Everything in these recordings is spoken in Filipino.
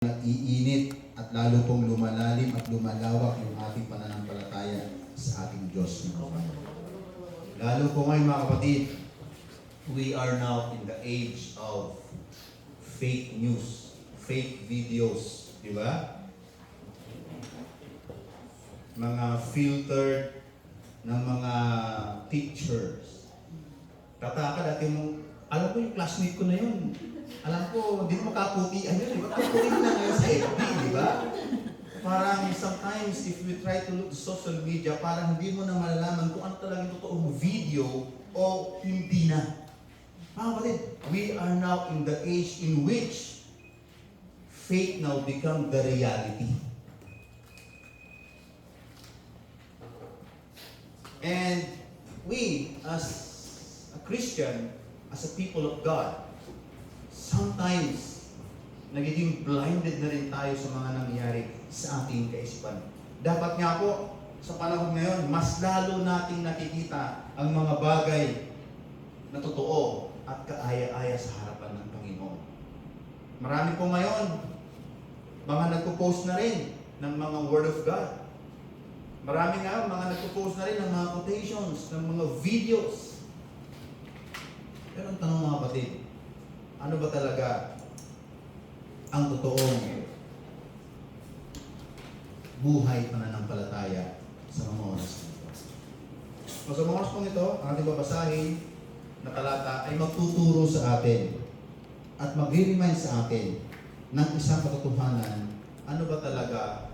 nag-iinit at lalo pong lumalalim at lumalawak yung ating pananampalataya sa ating Diyos. Lalo po ngayon mga kapatid, we are now in the age of fake news, fake videos, di ba? Mga filtered ng mga pictures. Tataka dati mong, alam ko yung classmate ko na yun. Alam ko, hindi mo makaputian yun. Makaputian na ngayon sa FB, di ba? Parang sometimes if we try to look sa social media, parang hindi mo na malalaman kung ano talagang totoong video o hindi na. Mga kapatid, we are now in the age in which faith now become the reality. And we, as a Christian, as a people of God, sometimes nagiging blinded na rin tayo sa mga nangyayari sa ating kaisipan. Dapat nga po, sa panahon ngayon, mas lalo nating nakikita ang mga bagay na totoo at kaaya-aya sa harapan ng Panginoon. Marami po ngayon, mga nagpo-post na rin ng mga Word of God. Marami nga, mga nagpo-post na rin ng mga quotations, ng mga videos. Pero ang tanong mga kapatid, ano ba talaga ang totoong buhay pananampalataya sa mga oras nito? O sa mga oras pong ito, ang ating babasahin na talata ay magtuturo sa atin at mag-remind sa atin ng isang katotohanan, ano ba talaga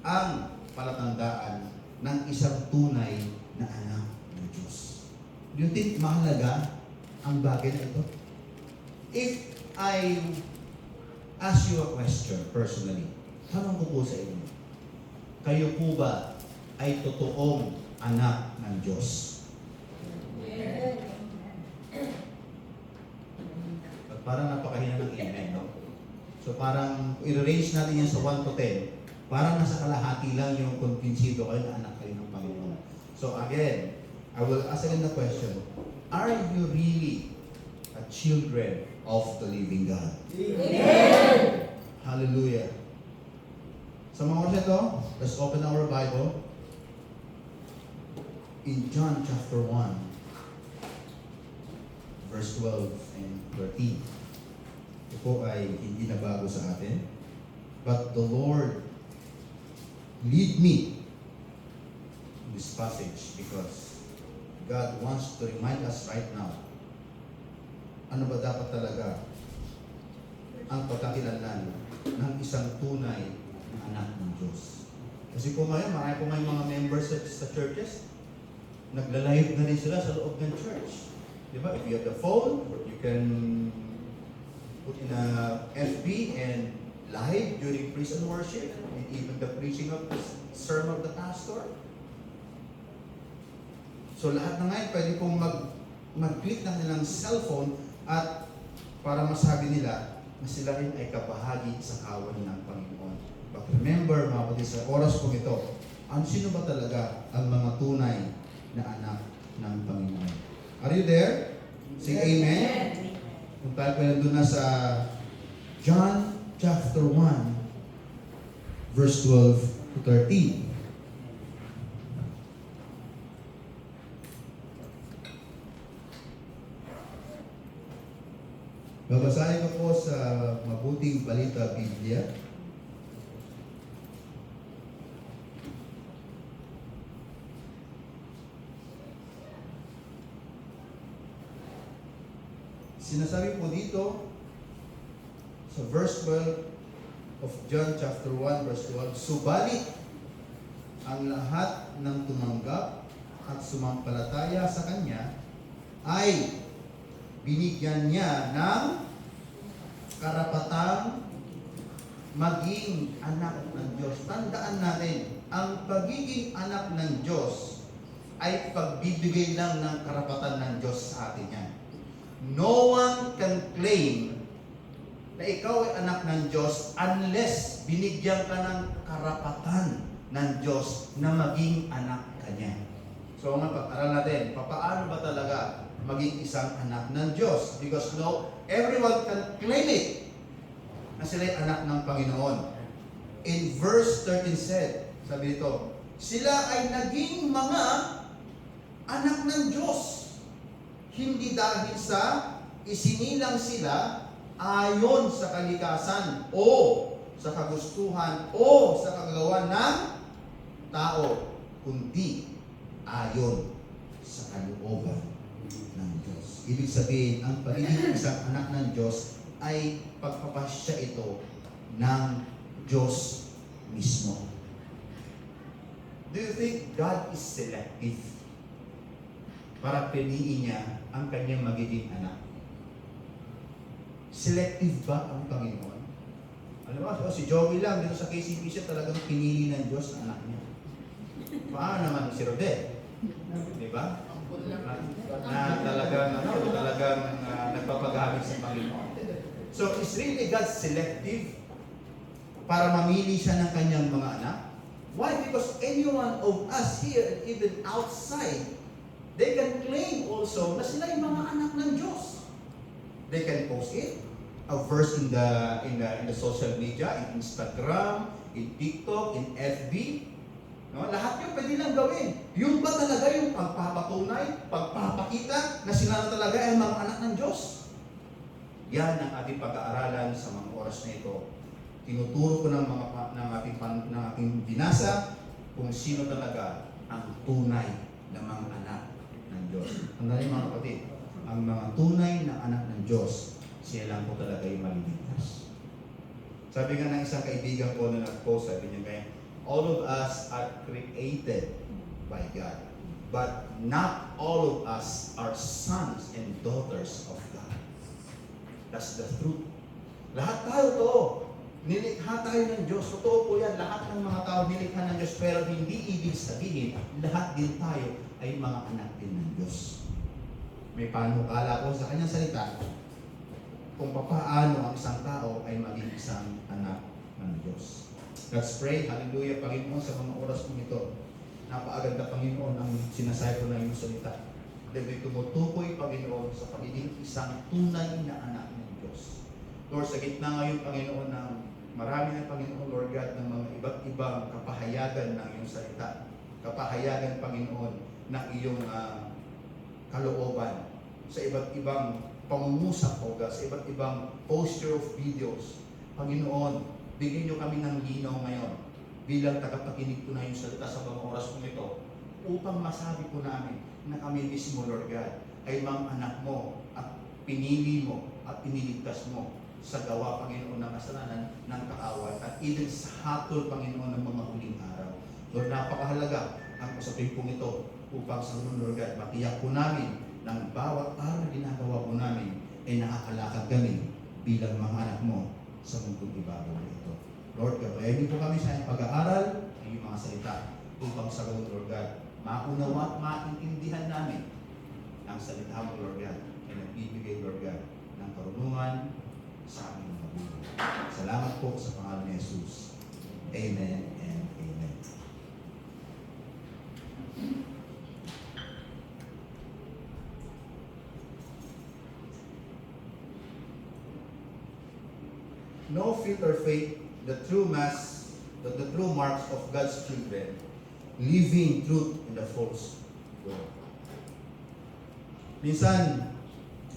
ang palatandaan ng isang tunay na anak ng Diyos. Do you think mahalaga ang bagay na ito? If I ask you a question personally, tanong ko po sa inyo, kayo po ba ay totoong anak ng Diyos? At parang napakahina ng amen, no? So parang i-range natin yan sa 1 to 10. Parang nasa kalahati lang yung kumbinsido kayo na anak kayo ng Panginoon. So again, I will ask again the question, are you really a children of the living God? Amen! Hallelujah. Sa mga oras ito, let's open our Bible in John chapter 1, verse 12 and 13. Ito po ay hindi na bago sa atin. But the Lord lead me in this passage because God wants to remind us right now, ano ba dapat talaga ang pagkakilanlan ng isang tunay na anak ng Diyos. Kasi po ngayon, marami po ngayon mga members sa churches, nagla-live na rin sila sa loob ng church. Diba? If you have the phone, you can put in a FB and live during praise and worship, and even the preaching of the sermon of the pastor. So lahat na ngayon, pwede pong mag-click ng nilang cellphone at para masabi nila na sila rin ay kabahagi sa kawan ng Panginoon. But remember mga kapatid, sa oras po ito, sino ba talaga ang mga tunay na anak ng Panginoon? Are you there? Say amen. Kung tayo pa nandun na sa John chapter 1, verse 12 to 13. Babasahin ko po sa Mabuting Balita Biblia. Sinasabi po dito, sa verse 12 of John chapter 1 verse 12, subalit ang lahat ng tumanggap at sumampalataya sa Kanya ay binigyan niya ng karapatang maging anak ng Diyos. Tandaan natin, ang pagiging anak ng Diyos ay pagbibigay lang ng karapatan ng Diyos sa atin yan. No one can claim na ikaw ay anak ng Diyos unless binigyan ka ng karapatan ng Diyos na maging anak ka niya. So nga, pag-aral natin, paano ba talaga maging isang anak ng Diyos? Because no, everyone can claim it. na sila'y anak ng Panginoon. In verse 13 said, sabi dito, sila ay naging mga anak ng Diyos. Hindi dahil sa isinilang sila ayon sa kalikasan o sa kagustuhan o sa kagagawan ng tao, kundi ayon sa kalooban ng Diyos. Ibig sabihin, ang pagiging isang anak ng Diyos ay pagpapasya ito ng Diyos mismo. Do you think God is selective para piliin niya ang kanyang magiging anak? Selective ba ang Panginoon? Alam mo, si Joey lang dito sa KCP siya talagang pinili ng Diyos na anak niya. Paano naman si Rodel? Di ba? Na talagang nagpapagamit sa Panginoon. So, is really God selective para mamili siya ng kanyang mga anak? Why? Because any one of us here and even outside, they can claim also na sila yung mga anak ng Diyos. They can post it, a verse in the social media, in Instagram, in TikTok, in FB. No? Lahat yun pwede lang gawin. Yung ba talaga yung pagpapatunay, pagpapakita na sila na talaga ay mga anak ng Diyos? Yan ang ating pag-aaralan sa mga oras na ito. Tinuturo ko ng ating binasa kung sino talaga ang tunay na mga anak ng Diyos. Ang dali mga kapatid, ang mga tunay na anak ng Diyos, siya lang po talaga yung maliligtas. Sabi nga ng isang kaibigan ko na nag-post, sabi niya kaya, all of us are created by God, but not all of us are sons and daughters of God. That's the truth. Lahat tayo to. Nilikha tayo ng Diyos. Totoo po yan. Lahat ng mga tao nilikha ng Diyos. Pero hindi ibig sabihin, lahat din tayo ay mga anak din ng Diyos. May panukala ko sa kanyang salita kung paano ang isang tao ay maging isang anak ng Diyos. Let's pray. Hallelujah, Panginoon, sa mga oras kong ito. Napaaganda, Panginoon, ang sinasabi ko na iyong salita. Dahil tumutukoy, Panginoon, sa pagiging isang tunay na anak ng Diyos. Lord, sa gitna ngayon, Panginoon, ng marami na, Panginoon, Lord God, ng mga iba't ibang kapahayagan ng iyong salita. Kapahayagan, Panginoon, ng iyong kalooban sa iba't ibang pangungusap, o sa iba't ibang posture of videos. Panginoon, bigyan niyo kami ng linaw ngayon bilang tagapakinig ko na yung salita sa mga oras kong ito upang masabi ko namin na kami mismo, Lord God, ay mga anak mo at pinili mo at piniligtas mo sa gawa, Panginoon, ng kasalanan ng kaaway at even sa hatol, Panginoon, ng mga huling araw. Lord, napakahalaga ang usapin pong ito upang sa Lord God, matiyak po namin ng bawat araw na ginagawa po namin ay nakakalakad kami bilang mga anak mo sa mundong ibabaw na ito. Lord, gabayan niyo po kami sa iyong pag-aaral ng iyong mga salita upang sa Lord God, maunawa at maintindihan namin ang salita mo, Lord God, ay nagbibigay, Lord God, ng karunungan sa aming mga buhay. Salamat po sa pangalan ni Jesus. Amen and amen. No filter faith, the true marks of God's children, living truth in the false world. Minsan,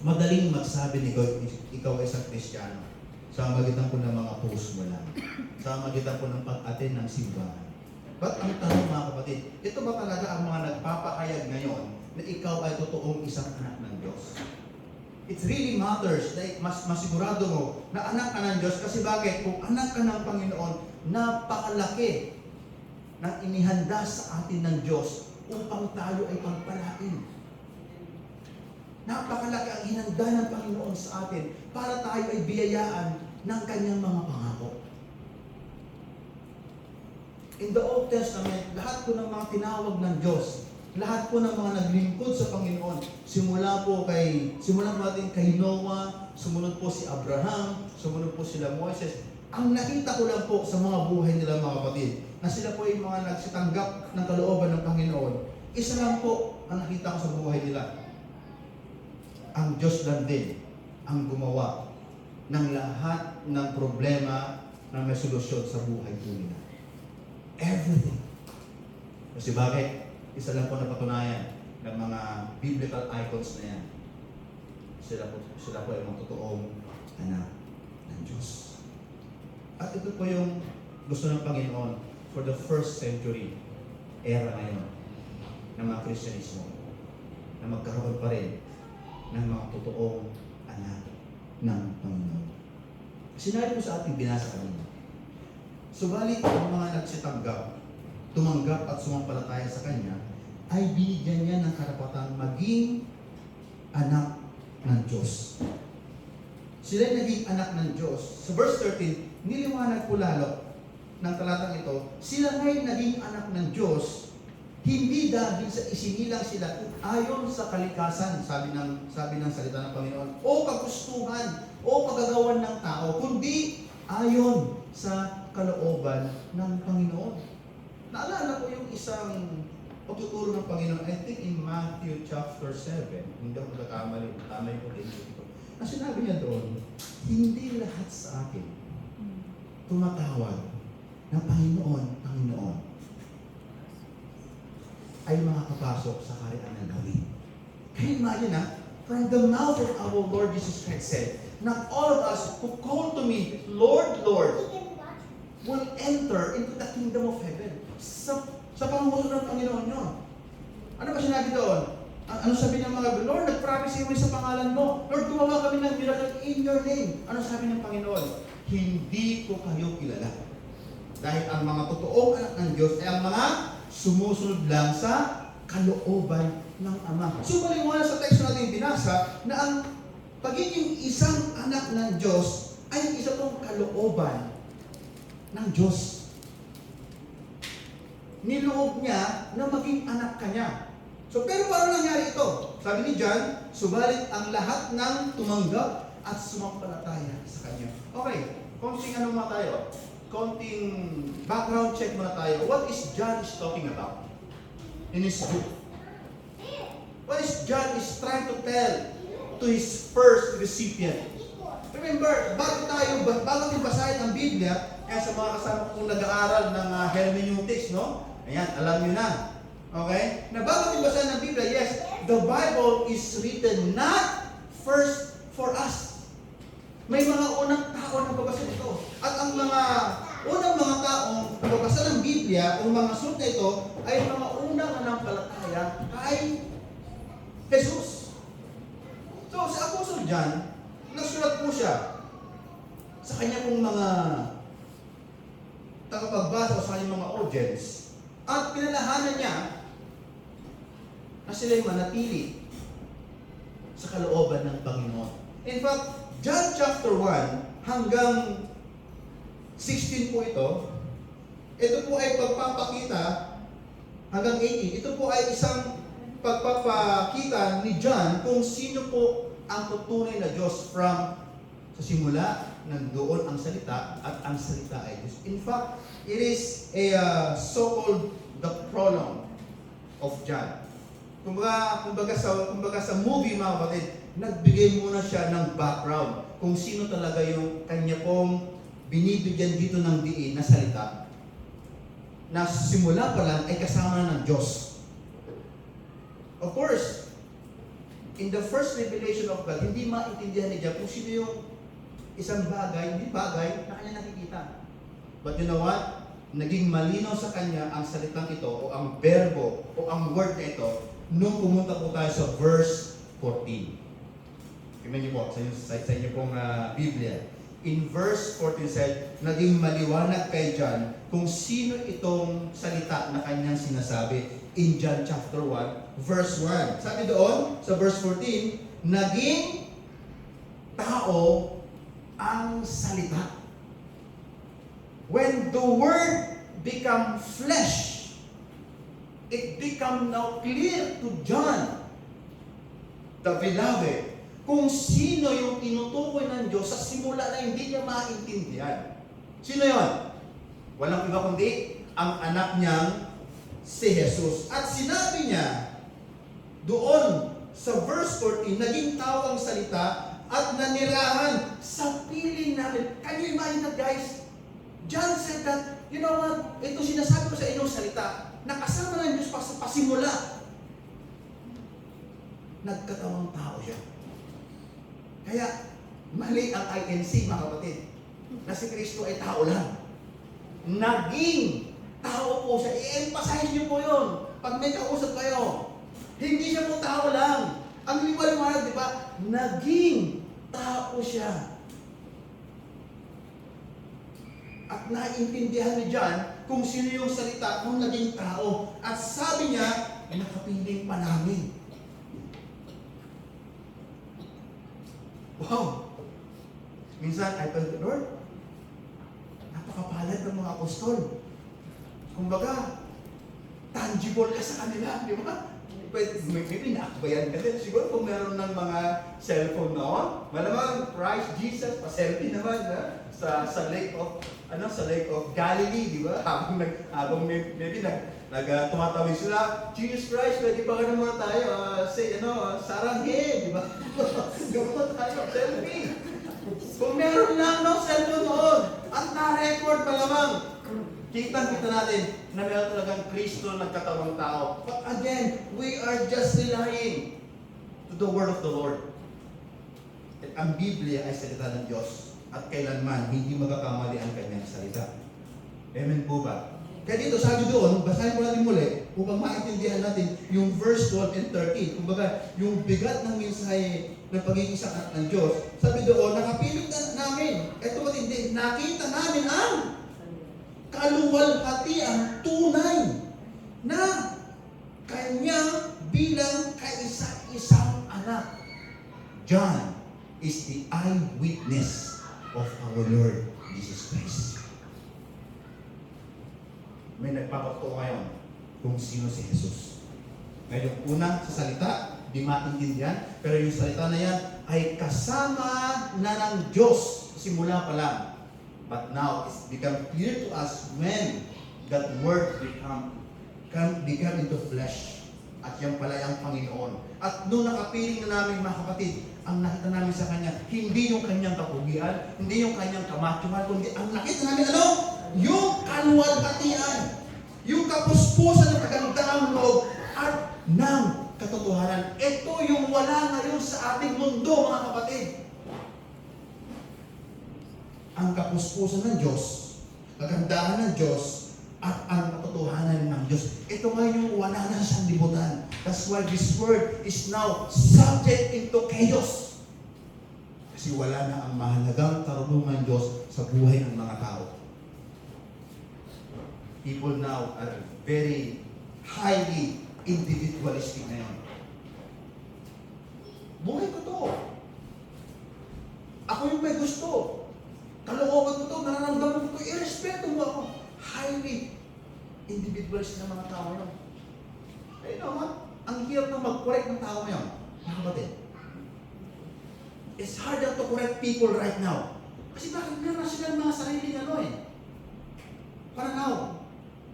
madaling magsabi ni God, ikaw ay isang Kristiyano. Sa magitan po ng mga post mo lang. Sa magitan po ng pag-attend ng simbahan. But ang tanong, mga kapatid, ito ba talaga ang mga nagpapahayag ngayon na ikaw ay totoong isang anak ng Diyos? It really matters. Like, mas masigurado mo na anak ka ng Diyos. Kasi bakit? Kung anak ka ng Panginoon, napakalaki na inihanda sa atin ng Diyos upang tayo ay pagpalain. Napakalaki ang hinanda ng Panginoon sa atin para tayo ay biyayaan ng kanyang mga pangako. In the Old Testament, lahat po ng mga tinawag ng Diyos, lahat po ng mga naglingkod sa Panginoon, simula po natin kay Noah, sumunod po si Abraham, sumunod po sila Moises. Ang nakita ko lang po sa mga buhay nila, mga kapatid, na sila po ay mga nagsitanggap ng kalooban ng Panginoon. Isa lang po ang nakita ko sa buhay nila. Ang Diyos lang din ang gumawa ng lahat ng problema na may solusyon sa buhay po nila. Everything. Kasi bakit? Isa lang po na patunayan ng mga biblical icons na yan. Sila po ay mga totoong anak ng Diyos. At ito po yung gusto ng Panginoon for the first century era ngayon ng mga Kristyanismo na magkaroon pa rin ng mga totoong anak ng Panginoon. Sinabi ko sa ating binasa kanina, subalit ang mga tumanggap at sumampalataya sa Kanya, ay binigyan niya ng karapatang maging anak ng Diyos. Sila naging anak ng Diyos. Sa verse 13, niliwanag po lalo ng talatang ito, sila nga'y naging anak ng Diyos, hindi dahil sa isinilang sila ayon sa kalikasan, sabi ng salita ng Panginoon, o kagustuhan, o pagagawan ng tao, kundi ayon sa kalooban ng Panginoon. Naalala ko yung isang pagtuturo ng Panginoon, I think in Matthew chapter 7, hindi ako nagkakamali, tama yung pag-ibig ko. Ang sinabi niya doon, hindi lahat sa akin tumatawag na Panginoon, Panginoon, ay makakapasok sa kaharian ng Dawid. Can you imagine from the mouth of our Lord Jesus Christ said, not all of us who call to me, Lord, Lord, will enter into the kingdom of heaven. Sa panguso ng Panginoon yun. Ano ba sinabi doon? Ano sabi ng mga, Lord, nag-promise kami sa pangalan mo. Lord, gumawa kami ng miracle in your name. Ano sabi ng Panginoon? Hindi ko kayo kilala. Dahil ang mga totoong anak ng Diyos ay ang mga sumusunod lang sa kalooban ng Ama. So, maliwanag sa text natin binasa na ang pagiging isang anak ng Diyos ay isa tong kalooban ng Diyos. Niloob niya na maging anak ka niya. So, pero paano nangyari ito? Sabi ni John, subalit ang lahat ng tumanggap at sumampalataya sa Kanya. Okay, konting ano muna tayo? Konting background check muna tayo. What is John is talking about in his book? What is John is trying to tell to his first recipient? Remember, bago natin basahin ang Biblia, kaya sa mga kasama kong nag-aaral ng hermeneutics, no? Ayan, alam nyo na. Okay? Na bago natin basahin ang Biblia, yes, the Bible is written not first for us. May mga unang tao na babasa nito. At ang mga unang mga taong babasa ng Biblia o mga sulat na ito ay mga unang nanampalataya kay Jesus. So, si Apostle John, nagsulat po siya sa kanya pong mga tagapagbasa o sa kanyang mga audience at pinalahanan niya na sila'y manatili sa kalooban ng Panginoon. In fact, John chapter 1 hanggang 16 po ito po ay pagpapakita hanggang 18. Ito po ay isang pagpapakita ni John kung sino po ang tutunay na Diyos from sa simula, nandoon ang salita at ang salita ay Diyos. In fact, it is a so-called the prologue of John. Kumbaga sa movie mga kapatid, nagbigay muna siya ng background kung sino talaga yung kanya pong binibigyan dito ng diin na salita na simula pa lang ay kasama ng Diyos. Of course, in the first revelation of God, hindi maintindihan ni John kung sino yung isang bagay, hindi bagay na kanya nakikita. But you know what? Naging malinaw sa kanya ang salitang ito o ang verbo o ang word na ito nung pumunta po tayo sa verse 14. Tingnan niyo po sa inyo pong Biblia. In verse 14 said, naging maliwanag kay John kung sino itong salita na kanyang sinasabi. In John chapter 1, verse 1. Sabi doon, sa verse 14, naging tao ang salita. When the Word become flesh, it become now clear to John, the beloved, kung sino yung tinutukoy ng Diyos sa simula na hindi niya maintindihan. Sino yon? Walang iba kundi ang anak niyang si Jesus. At sinabi niya doon sa verse 14, naging tao ang salita at nanirahan sa piling namin. Can you imagine that, guys? John said that, you know what, ito sinasabi ko sa inyong salita, nakasama ng Diyos sa pasimula. Nagkatawang tao siya. Kaya, mali ang INC, mga kapatid, na si Kristo ay tao lang. Naging tao po siya. I-emphasize niyo po yun. Pag may kausap kayo, hindi siya po tao lang. Ang liwanag, di ba? Naging tao siya. At naiintindihan ni John kung sino yung salita kung naging tao. At sabi niya, nakapiling pa namin. Wow! Minsan, I felt the Lord, napakapalad ng mga apostol. Kumbaga, tangible ka sa kanila, di ba? Maybe naakbayan ka din. Siguro kung meron ng mga cellphone noon, malamang Christ Jesus, pa-selfie naman sa lake of Galilee, di ba? Habang maybe tumatawid sila, Jesus Christ, pwede ba ka naman tayo, saranghe, di ba? Gawin tayo, selfie. Kung meron lang cellphone noon, at na-record pa lamang, kita natin na meron talagang Kristo nagkatawang tao. But again, we are just relying to the word of the Lord. At ang Biblia ay salita ng Diyos at kailanman hindi magkakamali ang kanyang salita. Amen po ba? Kaya dito, sabi doon, basahin ko natin muli upang maintindihan natin yung verse 12 and 13. Kumbaga, yung bigat ng mensahe ng pagiging isa ng Diyos. Sabi doon, nakapiling na namin. Ito hindi, nakita namin ang kaluwalhatiang tunay na kanyang bilang kaisa-isang anak. John is the eyewitness of our Lord Jesus Christ. May nagpapatuto ngayon kung sino si Jesus. Ngayon, una sa salita, di maintindihan, pero yung salita na yan ay kasama na ng Diyos simula pa lang. But now it's become clear to us when that word become into flesh. At yan pala ang Panginoon. At noong nakapiling na namin, mga kapatid, ang nakita namin sa Kanya, hindi yung Kanyang kapugian, hindi yung Kanyang kamatyuhan, kundi ang nakita namin yung kaluwalhatian, yung kapuspusan ng kagandahang loob at ng katotohanan. Ito yung wala ngayon sa ating mundo, mga kapatid. Ang kapuspusan ng Diyos, kagandahan ng Diyos, at ang katotohanan ng Diyos. Ito nga yung wala na sa sanlibutan. That's why this word is now subject into chaos. Kasi wala na ang mahalagang karunungan ng Diyos sa buhay ng mga tao. People now are very highly individualistic ngayon. Buhay ko to. Ako yung may gusto. Kalooban ko to, nararamdaman ko to, irespeto mo ako. Highly individualist na mga tao yun. Kaya naman, ang hirap na mag-correct ng tao ngayon, mga kapatid. It's harder to correct people right now. Kasi bakit meron na sila mga sariling pananaw.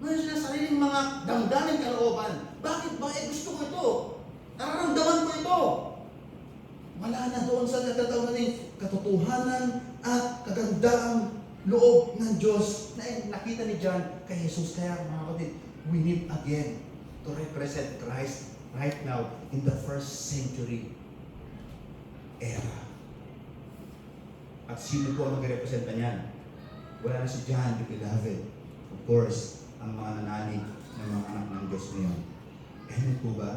Meron sila sariling mga damdamin kalooban. Bakit ba? Gusto ko ito. Nararamdaman ko ito. Wala na doon sa natatawag natin katotohanan at kagandang loob ng Diyos na nakita ni John kay Jesus. Kaya mga kapatid, we need again to represent Christ right now in the first century era. At sino po ang mag-representa niyan? Wala na si John the Beloved. Of course, ang mga nananig ng mga anak ng Diyos ngayon. Amen po ba?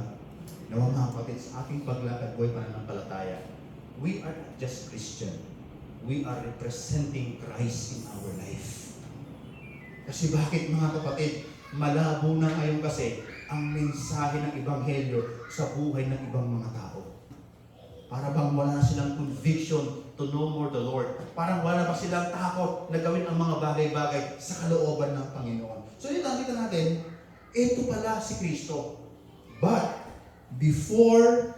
Nawa mga kapatid, sa aking paglakad po ay pananampalataya. We are not just Christian. We are representing Christ in our life. Kasi bakit mga kapatid, malabo na ngayon kasi ang mensahe ng Ebanghelyo sa buhay ng ibang mga tao. Para bang wala na silang conviction to know more the Lord. Parang wala ba silang takot na gawin ang mga bagay-bagay sa kalooban ng Panginoon. So yun, nakita natin, ito pala si Kristo. But, before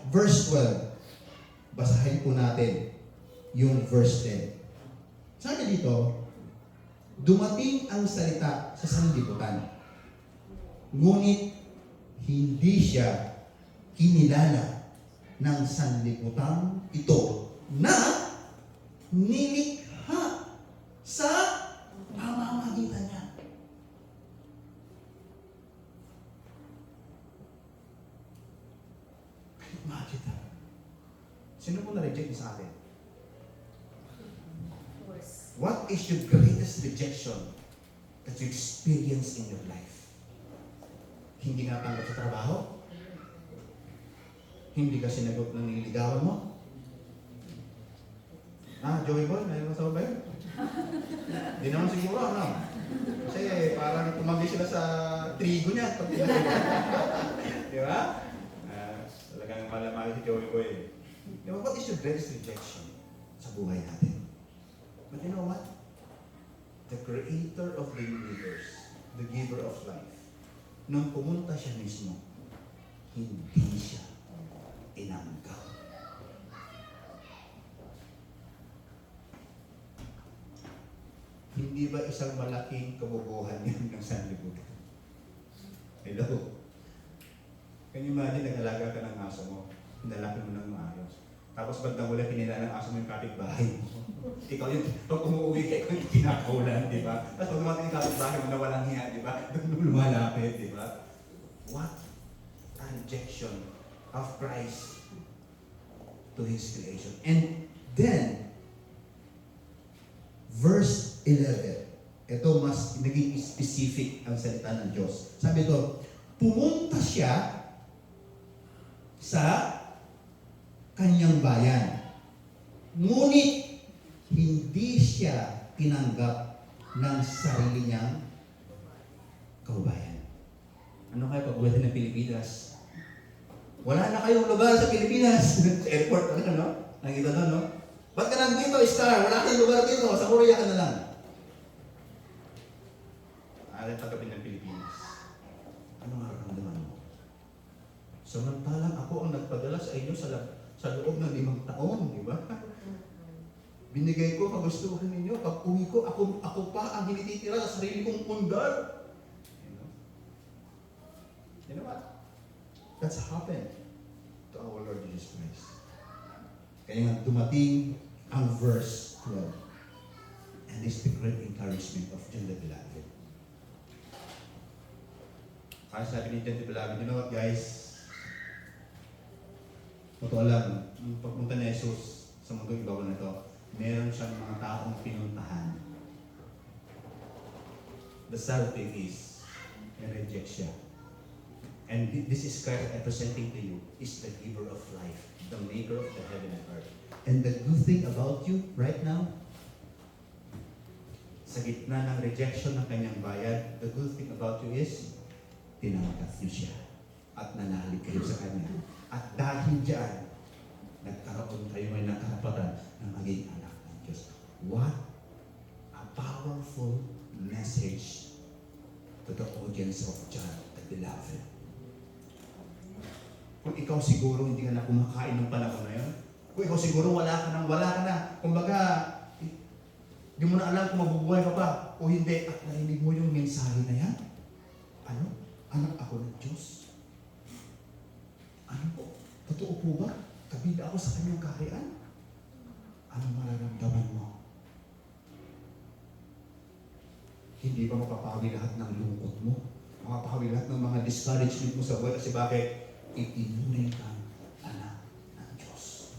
verse 12, basahin po natin yung verse 10. Sabi dito, dumating ang salita sa sanlibutan, ngunit hindi siya kinilala ng sanlibutan ito na nilikha sa pamamagitan niya. Imagine that. Sino mo na-reject sa atin? What is your greatest rejection that you experience in your life? Hindi ka tanggap sa trabaho? Hindi ka sinagot ng nililigawan mo? Joey Boy, may masawa ba yun? Hindi naman siguro, ano? Kasi parang tumanggi sila sa trigo niya. Di ba? Talagang malamali si Joey Boy. What is your greatest rejection sa buhay natin? But you know what? The creator of the universe, the giver of life, nung pumunta siya mismo, hindi siya inanggaw. Hindi ba isang malaking kabubuhan yan ng sanlibutan? Hello? Can you imagine, nag-alaga ka ng aso mo, pinalaki mo ng maayos. Tapos bandang wala pinila ng aso mo yung kapitbahay mo. Ikaw yung, pag umuwi ka, ikaw yung kinakaulan, di ba? Tapos pag dumating yung kapitbahay mo na walang hiya, di ba? Doon lumalapit, di ba? What a rejection of Christ to His creation. And then, verse 11, ito mas naging specific ang salita ng Diyos. Sabi ito, pumunta siya sa kanyang bayan. Ngunit, hindi siya tinanggap ng sarili niyang kaubayan. Ano kayo pag-uwi ng Pilipinas? Wala na kayong lugar sa Pilipinas. Sa airport talaga, no? Nakita doon, no? Ba't ka nandito, Star? Wala kayong lugar dito. Sa Korea ka na lang. Alam tagapin ng Pilipinas. Ano nga ramdaman mo? Samantalang ako ang nagpadala sa inyo sa loob ng 5 taon, di ba? Binigay ko kagustuhan ninyo. Pag uwi ko, ako pa ang hinititira sa sarili kong pundar. You know what? That's happened to our Lord Jesus Christ. Kaya nga dumating ang verse 12. And this is the great encouragement of John the Beloved. Kaya sabi ni John the Beloved, you know what guys? Totoo lang, nung pagpunta ni Jesus sa mundong ibabaw na ito, meron siyang mga taong pinuntahan. The sad thing is, na-reject siya. And this is Christ representing to you, is the giver of life, the maker of the heaven and earth. And the good thing about you right now, sa gitna ng rejection ng kanyang bayad, the good thing about you is, tinanggap niyo siya at nanalig kayo sa kanya. At dahil diyan, nagkaroon kayo may nakarapatan na maging anak ng Diyos. What a powerful message to the audience of John the Beloved. Kung ikaw siguro hindi ka na kumakain ng panahon na yun, kung ikaw siguro wala ka na, kumbaga, di mo na alam kung mabubuhay ka pa o hindi, at narinig mo yung mensahe na yan. Ano? Anak ako ng Diyos. Ano po? Totoo po ba? Kabila ako sa kanyang kaharian? Ano mararamdaman mo? Hindi ba mapapawi lahat ng lungkot mo? Mapapawi lahat ng mga discouragement mo sa buhay? Kasi bakit? Itinuring kang anak ng Diyos.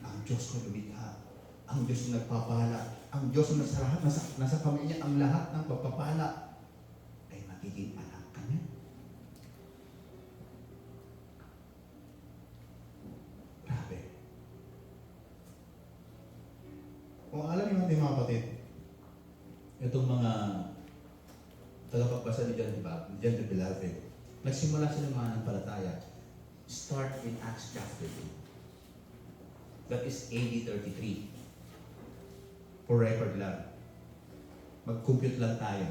Ang Diyos na lumikha. Ang Diyos na nagpapala. Ang Diyos na nasa kamay niya, ang lahat ng pagpapala ay magiging anak ka niya. Grabe. Kung alam niyo natin mga kapatid, itong mga tagapagbasa ni John the Beloved, nagsimula sila mananampalataya. Start in Acts chapter 2. That is AD 33. For record lang. Mag-compute lang tayo.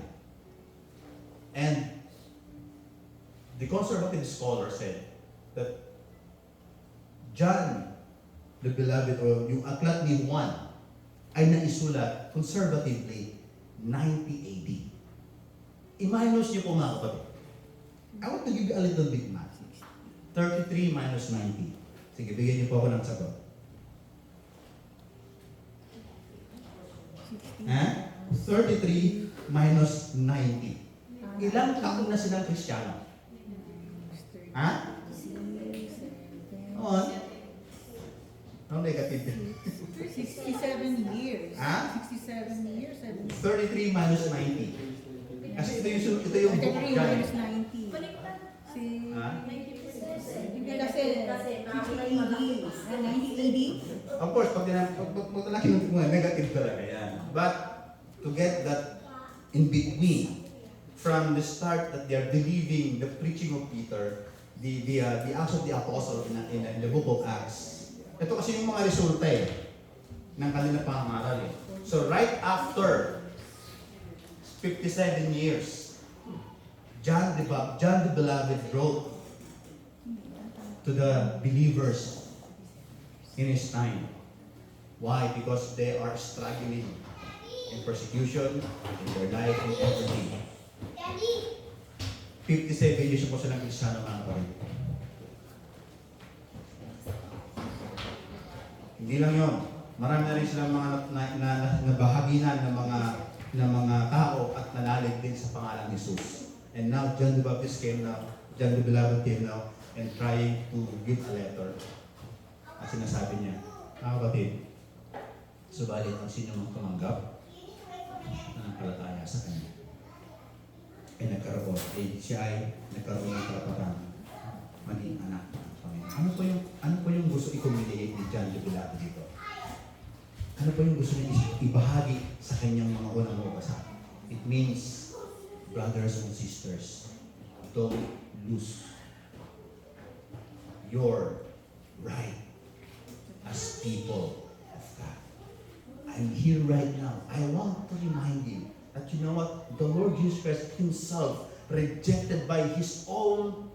And the conservative scholar said that John the Beloved, o yung aklat ni Juan, ay naisulat conservatively 90 AD. I-minus niyo po mga kapatid. I want to give you a little bit math. 33 minus 90. Sige, bigyan niyo po ako ng sagot. Ha? 33 minus 90. Ilang taon na silang Kristiyano? Ha? Oo. Ang negative. 67 years. Ha? 67 years. 33 minus 90. Kasi ito yung book 33 dyan. minus 90. Si... Ha? Hindi kasi 90 Of course, pag talaki ng negative talaga yan. But to get that in between, from the start that they are believing the preaching of Peter, the Acts of the Apostle in the book of Acts. Ito kasi yung mga resulta ng kanilang pangaral eh. So right after 57 years, John the Beloved wrote to the believers in his time. Why? Because they are struggling in persecution, in their life, in everything. 57 years po silang Kristiyano mga kapatid. Hindi lang yun. Marami na rin silang mga nabahaginan ng mga tao at nanalig din sa pangalan ni Jesus. And now John the Baptist came now, John the Beloved came now, and trying to give a letter. At sinasabi niya, mga kapatid, subalit ang sino mang tumanggap na palataya sa kanya. Ay siya ay nagkaroon ng karapatan maging anak ng Panginoon. Ano po yung gusto i-communicate ni John the Beloved dito? Ano po yung gusto niya ibahagi sa kanyang mga unang mabasa? It means, brothers and sisters, don't lose your right as people of God. I'm here right now. I want to remind you that you know what? The Lord Jesus Christ Himself, rejected by His own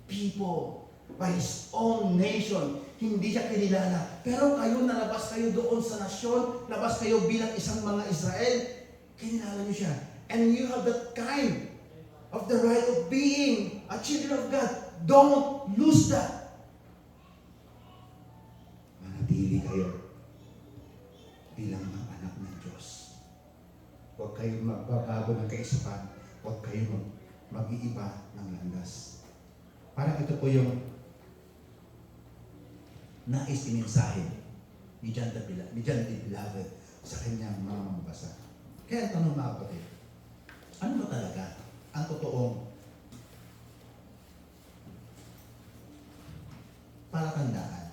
people, by His own nation, hindi siya kinilala. Pero kayo, nalabas kayo doon sa nasyon, labas kayo bilang isang mga Israel, kinilala niyo siya. And you have that kind of the right of being a children of God. Don't lose that. Manatili kayo bilang mga anak ng Diyos. Huwag kayong magbabago ng kaisipan. Huwag kayong mag-iiba ng landas. Parang ito po yung nais imensahe ni John the Beloved sa kanyang mga mabasa. Kaya tanong mga kapatid, ano ba talaga ang totoong palatandaan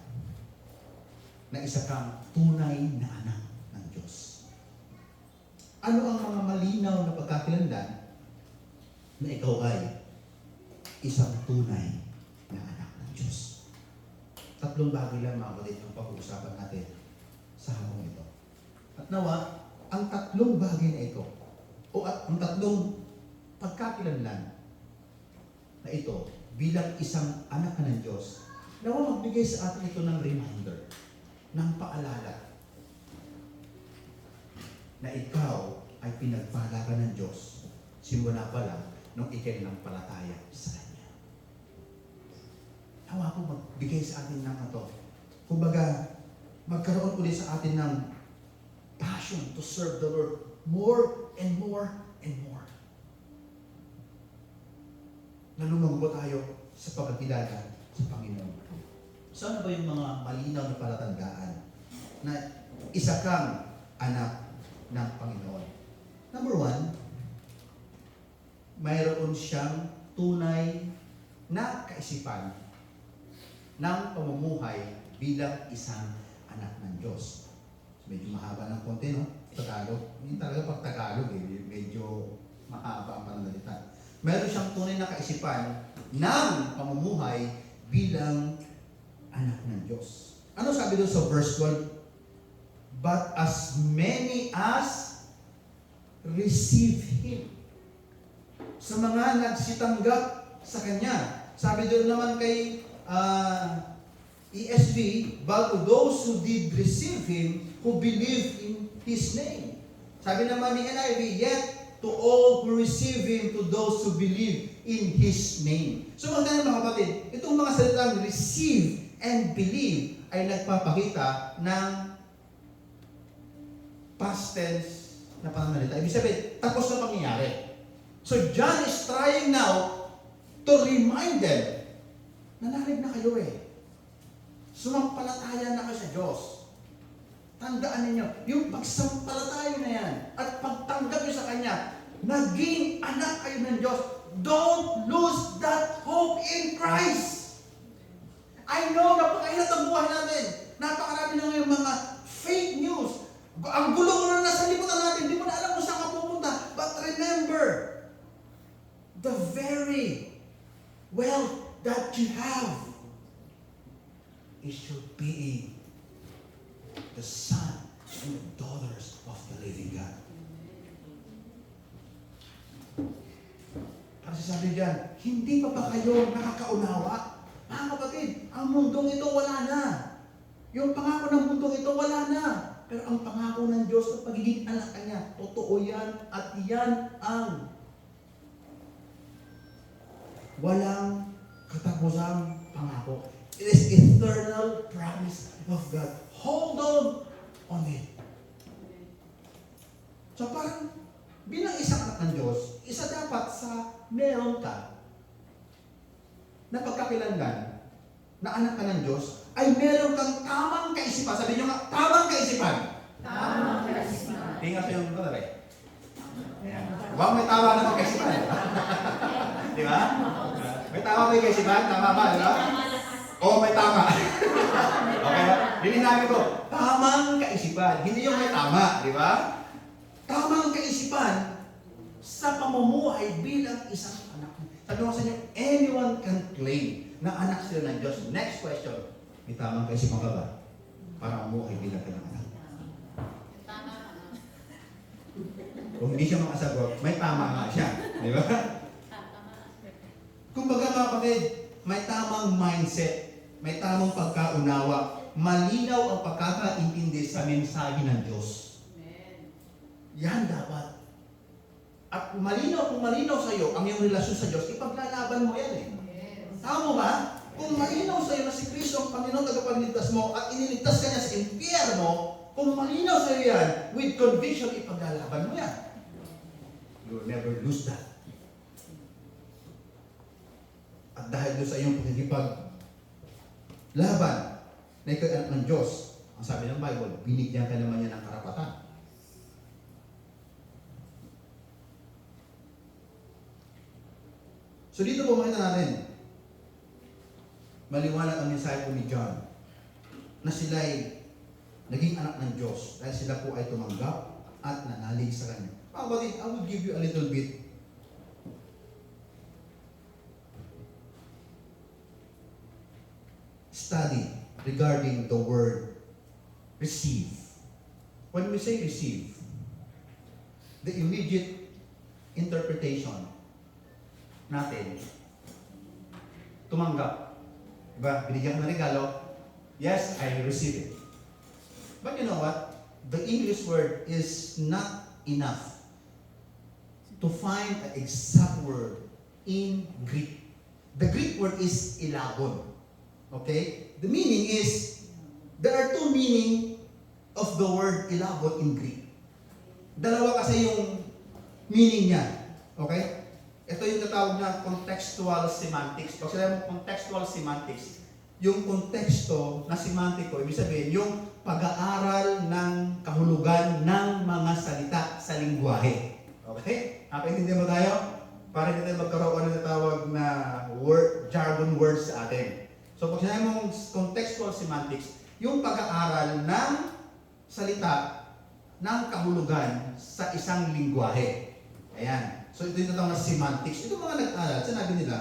na isa kang tunay na anak ng Diyos? Ano ang mga malinaw na pagkakilanlan na ikaw ay isang tunay na anak ng Diyos? Tatlong bagay lang mga kapatid ang pag-uusapan natin sa harong ito. At nawa, ang tatlong bagay na ito, o at ang tatlong pagkakilanlan na ito bilang isang anak ng Diyos, nawa magbigay sa atin ito ng reminder, ng paalala, na ikaw ay pinagpala ka ng Diyos simula pa lang nung ikay ng palataya sa Kanya. Nawa po magbigay sa atin ng ito. Kumbaga, magkaroon ulit sa atin ng passion to serve the Lord more and more and more. Na lumambo tayo sa pagkakilala sa Panginoon. So ano ba yung mga malinaw na palatandaan na isa kang anak ng Panginoon? Number one, mayroon siyang tunay na kaisipan ng pamumuhay bilang isang anak ng Diyos. So, medyo mahaba ng konti, no? Tagalog. Hindi talaga pag Tagalog, medyo mahaba ang pananalita. Mayroon siyang tunay na kaisipan ng pamumuhay bilang anak ng Diyos. Ano sabi doon sa verse 12? But as many as receive Him. Sa mga nagsitanggap sa Kanya. Sabi doon naman kay ESV, but to those who did receive Him, who believe in His name. Sabi naman ni NIV, yet to all who receive Him, to those who believe in His name. So mga kapatid, itong mga salitang receive and believe ay nagpapakita ng past tense na pangangalita. Ibig sabihin, tapos na pangyayari. So John is trying now to remind them na narig na kayo Sumampalataya na kayo sa Diyos. Tandaan ninyo, yung pagsampalataya na yan at pagtanggap nyo sa Kanya, naging anak kayo ng Diyos. Don't lose that hope in Christ. I know, napakahirap ang buhay natin. Napakarami na ngayon mga fake news. Ang gulo-gulo na sa liputan natin, hindi mo na alam kung saan ka pupunta. But remember, the very wealth that you have is your being the son and the daughters of the living God. Kasi sabi diyan, hindi pa ba kayo nakakaunawa? Mga kapatid, ang mundong ito wala na. Yung pangako ng mundong ito wala na. Pero ang pangako ng Diyos na pagiging anak Kanya, totoo yan at yan ang walang katapusang pangako. It is eternal promise of God. Hold on it. So parang bilang isang anak ng Diyos, isa dapat sa meron ka na pagkakilanlan na anak ka ng Diyos, ay meron kang tamang kaisipan. Sabi niyo nga, tamang kaisipan. Tamang kaisipan. Tingnan sa yung brother Huwag may tama na kaisipan. Di ba? May tama ba yung kaisipan? Tama ba? Di ba? O may tama. Okay? Lilinawin ko, tamang kaisipan. Hindi yung may tama. Di ba? Tamang kaisipan sa pamumuhay bilang isang anak. Sabi ko sa inyo, anyone can claim na anak sila ng Diyos. Next question. May tamang kaisipan ka ba? Para mamuhay bilang kanyang anak. Kung hindi siya makasagot, may tama nga siya. Di ba? Kumbaga mga kapatid, may tamang mindset, may tamang pagkaunawa, malinaw ang pagkakaintindi sa mensahe ng Diyos. Yan dapat. At malinaw, kung malinaw sa iyo ang iyong relasyon sa Diyos, ipaglalaban mo yan Tama mo ba? Kung malinaw sa iyo na si Kristo ang Panginoon tagapagligtas mo at iniligtas ka niya sa impyerno, kung malinaw sa iyo yan, with conviction, ipaglalaban mo yan. You will never lose that. At dahil doon sa iyong pagkikipaglaban na ikaw anak ng Diyos, ang sabi ng Bible, binigyan ka naman niya ng karapatan. So dito po makita natin, maliwanag ang mensahe po ni John na sila ay naging anak ng Diyos dahil sila po ay tumanggap at nanalig sa Kanya. I will give you a little bit study regarding the word receive. When we say receive, the immediate interpretation natin, tumanggap. Diba? Binigyan ka ng regalo, yes, I receive it. But you know what? The English word is not enough to find an exact word in Greek. The Greek word is ilagon. Okay? The meaning is, there are two meaning of the word ilagon in Greek. Dalawa kasi yung meaning niya. Okay? Ito yung tatawag na contextual semantics. Pag sila yung contextual semantics, yung konteksto na semantiko, ibig sabihin, yung pag-aaral ng kahulugan ng mga salita sa lingwahe. Okay? Nakaintindi mo tayo? Para hindi tayo magkaroon ng natawag na jargon words sa atin. So pag sinabi mong contextual semantics, yung pag-aaral ng salita ng kahulugan sa isang lingwahe. Ayan. So ito yung tatawag na semantics. Ito mga nag-aaral, sinabi nila,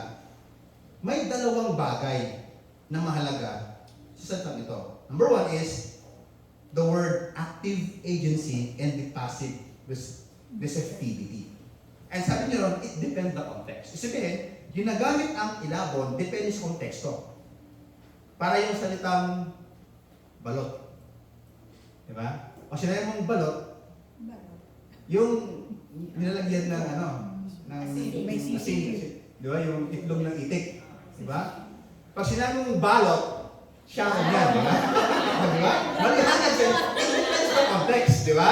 may dalawang bagay na mahalaga sa salitang ito. Number one is the word active agency and the passive receptivity. And sabi niyo ron, it depends the context. Isipin, ginagamit ang ilabon, depende sa konteksto. Para yung salitang balot. Diba? O sinabi mong balot, yung nilalagyan ng ano, ng Asin. May asin. Di ba? Yung itlog ng itik. Di ba? Pag sinabi mong balot, siya ko yan. Di ba? Di ba? Malihanag yan. It depends the context. Di ba?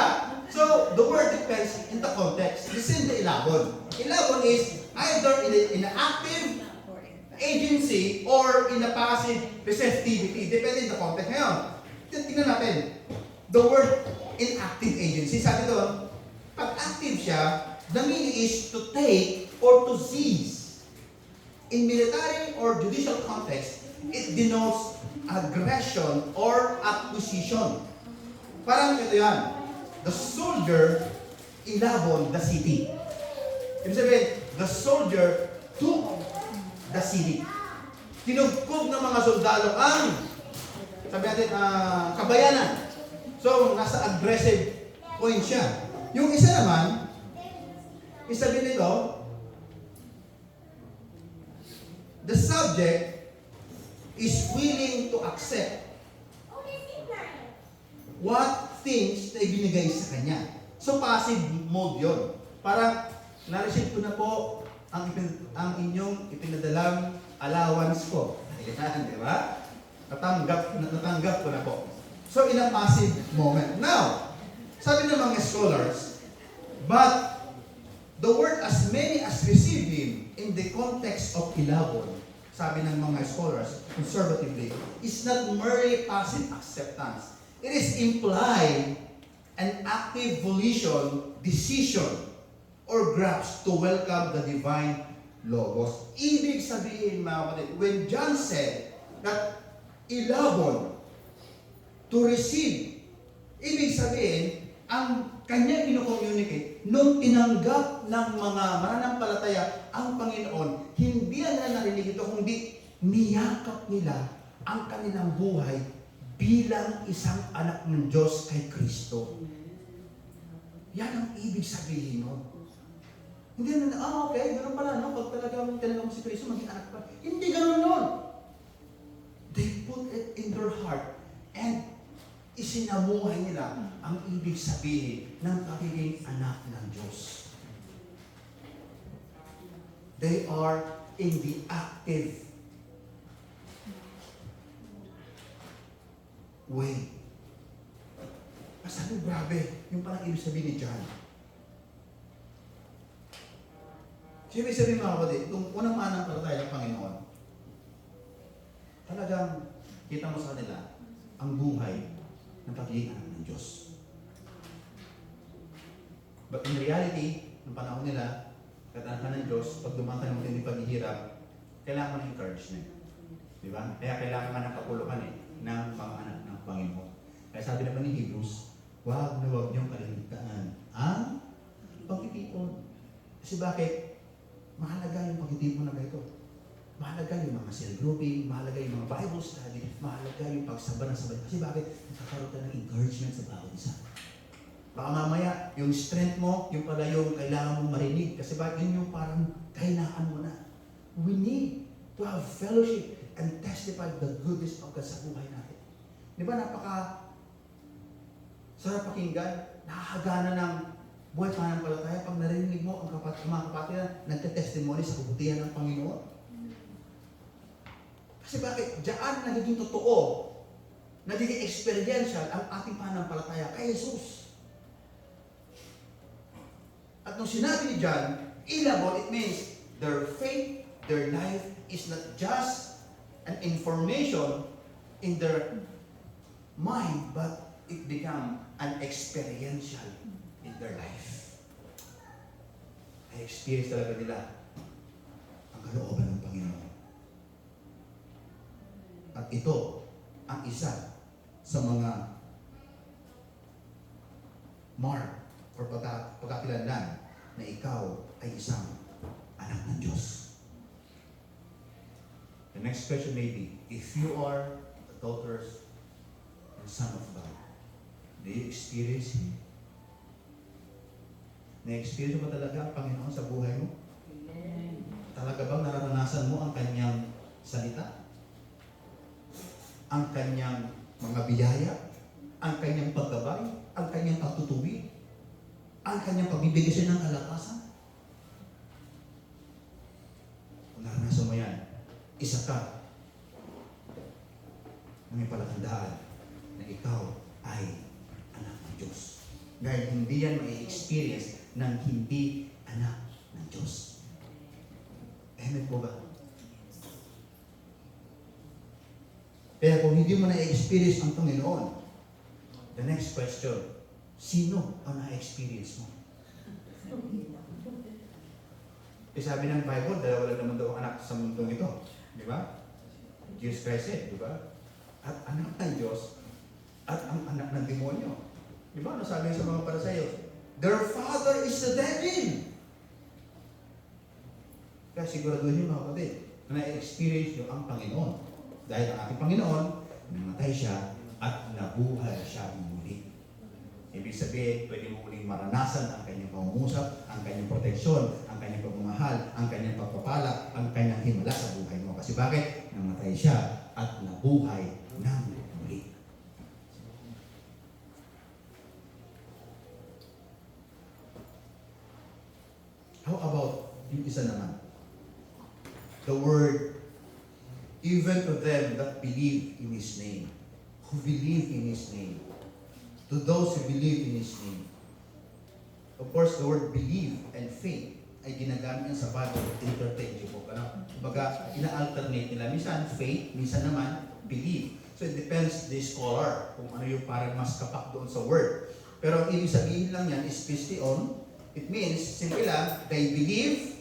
So, the word depends in the context. Listen to ilabon. Ilabon is either in an active agency or in a passive receptivity. Depende in the context. Ngayon, tingnan natin. The word inactive agency, sabi doon, pag active siya, the meaning is to take or to seize. In military or judicial context, it denotes aggression or acquisition. Parang ito yan. The soldier ilabon the city. Ibig sabihin, the soldier took the city. Tinugkog ng mga soldado ang, sabi natin, kabayanan. So, nasa aggressive point siya. Yung isa naman, isabi nito, the subject is willing to accept what things na ibinigay sa kanya. So, passive mode yun. Parang, na-receive ko na po ang inyong ipinadalang allowance ko. Ayan, di ba? Natanggap ko na po. So, in a passive moment. Now, sabi ng mga scholars, but the word as many as receive him in the context of ilabon, sabi ng mga scholars, conservatively, is not merely passive acceptance. It is implied an active volition, decision, or grasp to welcome the divine logos. Ibig sabihin, mga kapatid, when John said that ilabon, to receive, ibig sabihin, ang kanya pinocommunicate, nung tinanggap ng mga mananampalataya ang Panginoon, hindi nila narinig ito, kundi niyakap nila ang kanilang buhay bilang isang anak ng Diyos kay Kristo. Yan ang ibig sabihin nun. Hindi na, okay, ganoon pala, no? Pag talagang tinanggap mo si Kristo, maging anak pa. Hindi ganoon nun. They put it in their heart and isinamuhay nila ang ibig sabihin ng pagiging anak ng Diyos. They are in the active way. Sabi, grabe, yung parang ibig sabihin ni John. So, ibig sabihin mga kapatid, itong unang mananampalataya ng Panginoon, talagang kita mo sa kanila ang buhay ng pagiging anak ng Diyos. But in reality, ng panahon nila, katanan ka ng Diyos, pag dumaan ka ng matinding paghihirap, kailangan mo ng encouragement. Di ba? Kaya kailangan ka ng kapuluhan ng mga anak ng Panginoon. Kaya sabi naman ni Hebrews, huwag na huwag niyong kalimutan ang pagtitipon. Kasi bakit? Mahalaga yung pagtitipon na ito. Mahalaga yung mga cell grouping, mahalaga yung mga Bible study, mahalaga yung pagsaba ng sabay. Kasi bakit? Nakakaroon ka ng encouragement sa bawat isa. Baka mamaya, yung strength mo, yung pala yung kailangan mong marinig. Kasi bakit yun yung parang kahinaan mo na. We need to have fellowship and testify the goodness of God sa buhay natin. Di ba sarap pakinggan, nakakagana ng buhay pananampalataya pag narinig mo ang mga kapatid na nagte-testimony sa kabutihan ng Panginoon. Kasi bakit? Diyan nagiging totoo, nagiging experiential ang ating pananampalataya kay Jesus. At nung sinabi ni John, ilabon, it means their faith, their life is not just an information in their mind, but it become an experiential in their life. Ay experience talaga nila ang kalooban ng Panginoon. At ito ang isa sa mga mark or pagkakilanlan na ikaw ay isang anak ng Diyos. The next question may be, if you are the daughters and son of God, do you experience Him? Na-experience mo ba talaga ang Panginoon sa buhay mo? Talaga bang nararanasan mo ang Kanyang salita? Ang Kanyang mga biyaya? Ang Kanyang paggabay? Ang Kanyang pagtutuwid? ang kanyang pagbibigay ng kalakasan. Kung naranasan mo yan, isa ka na may palatandaan na ikaw ay anak ng Diyos. Dahil hindi yan may experience ng hindi anak ng Diyos. Amen po ba? Kaya kung hindi mo na-experience ang Panginoon, the next question, sino ang na-experience mo? Eh sabi ng Bible, dalawa lang naman daw ang anak sa mundong ito. Di ba? Jesus Christ said, di ba? At anak ng Diyos, at ang anak ng demonyo. Di ba? Ano sabi sa mga Pariseo? Their father is the devil. Kaya siguraduhin niyo mga kapatid, na na-experience niyo ang Panginoon. Dahil ang ating Panginoon, namatay siya at nabuhay siya muli. Ibig sabihin, pwede mo uling maranasan ang kanyang pangungusap, ang kanyang proteksyon, ang kanyang pagmamahal, ang kanyang pagpapala, ang kanyang himala sa buhay mo. Kasi bakit? Namatay siya at nabuhay ng muli. How about yung isa naman? The word, even to them that believe in His name, who believe in His name, to those who believe in His name. Of course, the word believe and faith ay ginagamit yan sa Bible, interchangeable. Kumbaga, ina-alternate nila. Minsan faith, minsan naman believe. So it depends the scholar kung ano yung parang mas kapak doon sa word. Pero ang ibig sabihin lang yan is pistion. It means, simple lang, they believe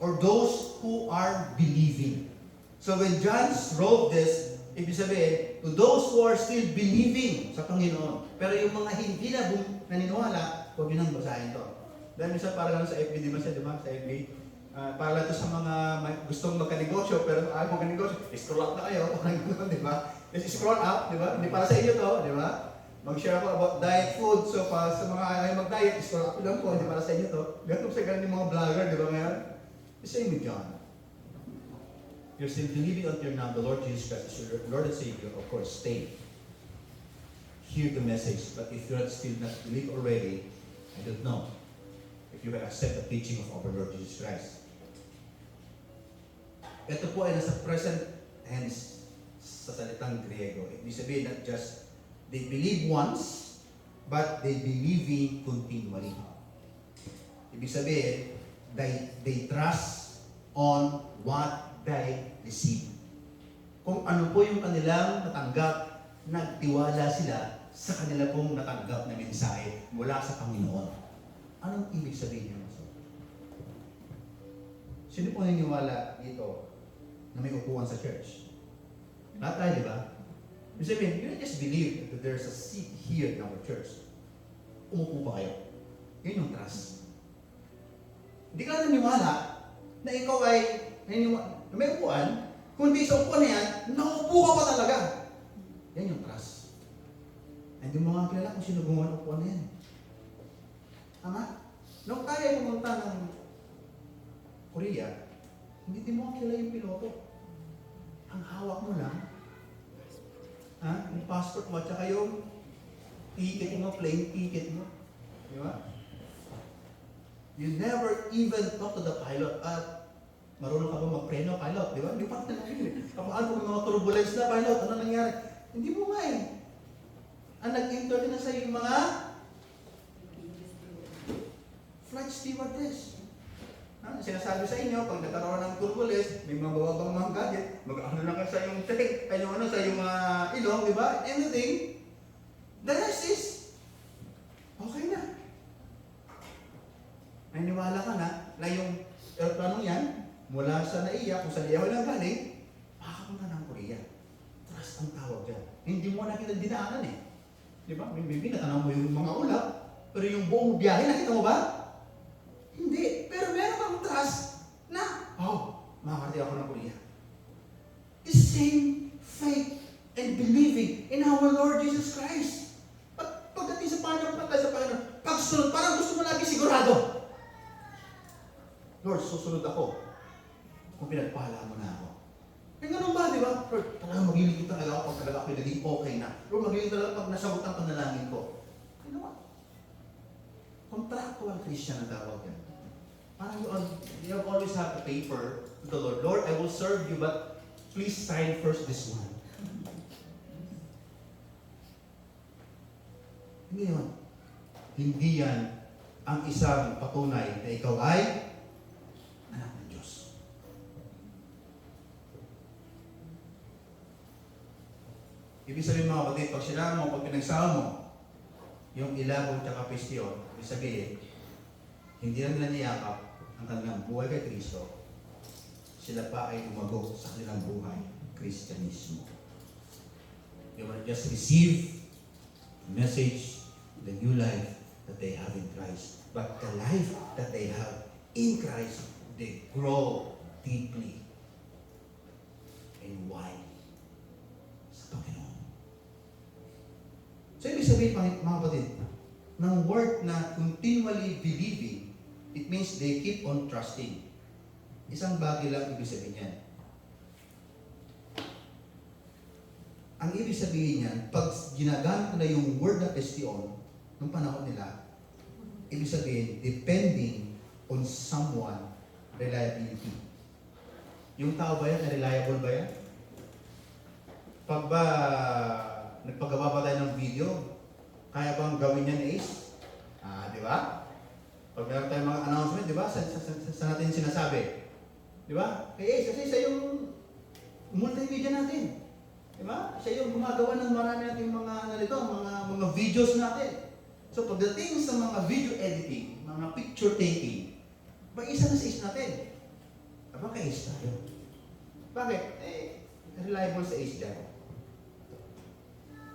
or those who are believing. So when John wrote this, ibig sabihin, to those who are still believing sa Panginoon. Pero yung mga hindi na naniniwala, huwag nyo nang basahin to. Dahil minsan para lang sa FB, di ba siya, di ba? Sa FB. Para lang to sa mga gustong magka-negosyo, pero ayaw magka-negosyo, scroll up na kayo, di ba? Scroll up, di ba? Hindi para sa inyo to, di ba? Mag-share ako about diet food, so para sa mga ayaw mag-diet, scroll up lang po, hindi para sa inyo to. Ganun sa ganun yung mga vlogger, di ba ngayon? The same with John. You're still believing until now the Lord Jesus Christ is your Lord and Savior, of course, stay. Hear the message. But if you're still not believe already, I don't know if you can accept the teaching of our Lord Jesus Christ. Ito po ay nasa present tense sa salitang Griego. Ibig sabihin not just they believe once, but they believing continually. Ibig sabihin, they trust on what they receive. Kung ano po yung kanilang natanggap, nagtiwala sila sa kanila pong natanggap na mensahe mula sa Panginoon. Anong ibig sabihin niyo? Sino po naniniwala dito na may upuan sa church? Lahat tayo, di ba? Ibig sabihin, you don't just believe that there's a seat here in our church. Umupo pa kayo. Yun yung trust. Hindi ka naniniwala na ikaw ay may upuan, kundi sa upuan na yan, naupo ka pa talaga. Yan yung trust. Hindi mo nga kilala kung sino gumawa ng upuan na yan. Tama? Nung kaya pumunta ng Korea, hindi mo nga kilala yung piloto. Ang hawak mo lang, yung passport mo at saka yung ticket mo, plane ticket mo. Di ba? You never even talk to the pilot at marunong ka ba magpreno, pilot, di ba? Hindi pa natin. Kapaan mo mga turbulence na, pilot, ano nangyari? Hindi mo nga eh. Ang nag-intern na sa yung mga flight stewardess. Sinasabi sa inyo, pag nagkaroon ng turbulence, may mga bababang mga gadget, mag-ano na kayo sa yung tank, ay yung sa yung ilong, di ba? Anything, the rest is okay na. Naniniwala ka na yung aeroplanong yan, mula sa NAIA, kung sa NAIA wala galing, makakapunta ng Korea. Trust ang tawag dyan. Hindi mo nakita dinaanan eh. Di ba? Maybe natanaw mo yung mga ulap, pero yung buong biyahe, nakita mo ba? Hindi. Pero meron kang trust na, makakarating ako ng Korea. The same faith and believing in our Lord Jesus Christ. Pagdating sa Panginoon, pagsunod, parang gusto mo lagi sigurado. Lord, susunod ako kung pinagpala mo na ako. Eh ganun ba, di ba? Lord, talagang magiligid talaga ako pag talaga ako'y naging okay na. Lord, magiligid talaga pag nasagot ang panalangin ko. You know what? Contractual Christian ang tawag yan. Parang you have always have a paper to the Lord. Lord, I will serve you, but please sign first this one. Hindi yun. Hindi yan ang isang patunay na ikaw ay anak ng Diyos. Ibig sabihin mga kapatid, pag sinama mo, pag pinagsama mo, yung ilabong tsaka pistyon, ibig sabihin, hindi lang nila niyakap ang kanilang buhay kay Kristo, sila pa ay umago sa kanilang buhay, Kristyanismo. They will just receive the message, the new life that they have in Christ. But the life that they have in Christ, they grow deeply and wide sa Panginoon. So, ibig sabihin, mga kapatid, ng word na continually believing, it means they keep on trusting. Isang bagay lang ibig sabihin yan. Ang ibig sabihin niyan, pag ginagamit nila yung word na question, nung panahon nila, ibig sabihin, depending on someone, reliability. Yung tao ba yan, reliable ba yan? Pag ba nagpagawa pa tayo ng video, kaya bang gawin yan Ace? Di ba? Pag meron tayong mga announcement, di ba? Sa natin sinasabi. Di ba? Kay Ace, kasi siya yung multimedia natin. Di ba? Siya yung gumagawa ng marami nating mga, mga videos natin. So pagdating sa mga video editing, mga picture taking, isa na sa Ace natin. Aba, kay Ace tayo. Bakit? Reliable sa Ace dyan.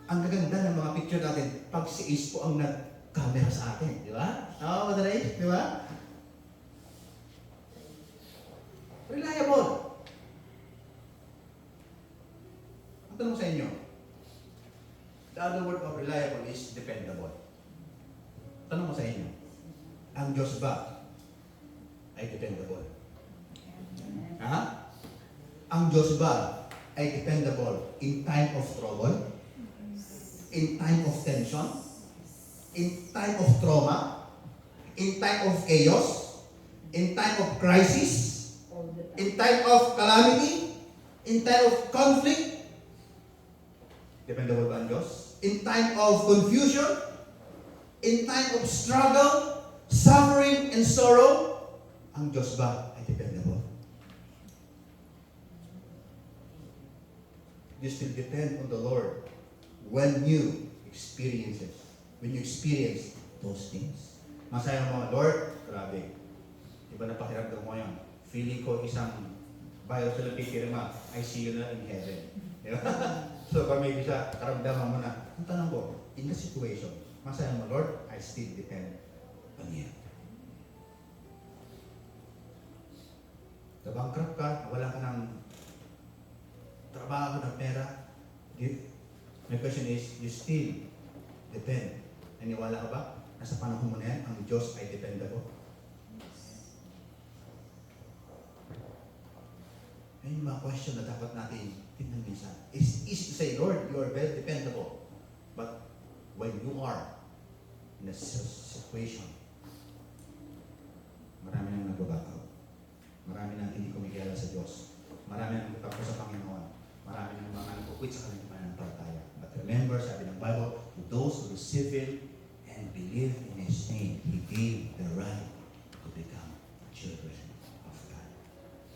Ang gaganda ng mga picture natin, pag si Ace po ang nag-camera sa atin. Di ba? Oo, Madara Ace, di ba? Reliable. Ang tanong sa inyo, the other word of reliable is dependable. Tanong ko sa inyo, ang Diyos ba ay dependable? Ha? Ang Diyos ba ay dependable in time of trouble? In time of tension? In time of trauma? In time of chaos? In time of crisis? In time of calamity? In time of conflict? Dependable ba ang Diyos? In time of confusion? In time of struggle, suffering, and sorrow, ang Diyos ba ay dependable? You still depend on the Lord when you experience those things. Masaya mo, Lord, grabe. Iba na pakiramdam mo yan. Feeling ko isang biological pirma, I see you na in heaven. So, pag may isa, karamdaman mo na. Ang tanong ko, in the situation, masaya mo, Lord, I still depend on you. Nabankrupt ka, wala ka ng trabaho, ng pera. My question is, you still depend. Naniwala ka ba? Nasa panahon mo na yan, ang Diyos ay dependable. Yan yung mga question na dapat natin tingnan minsan. It's easy to say, Lord, you are very dependable. But when you are in a situation, marami nang nagbabakaw. Marami nang hindi kumikilala sa Diyos. Marami nang nagtapos sa Panginoon. Marami nang mga nagpukwit sa kanilang pananampalataya. But remember, sabi ng Bible, to those who receive Him and believe in His name, He gave the right to become children of God.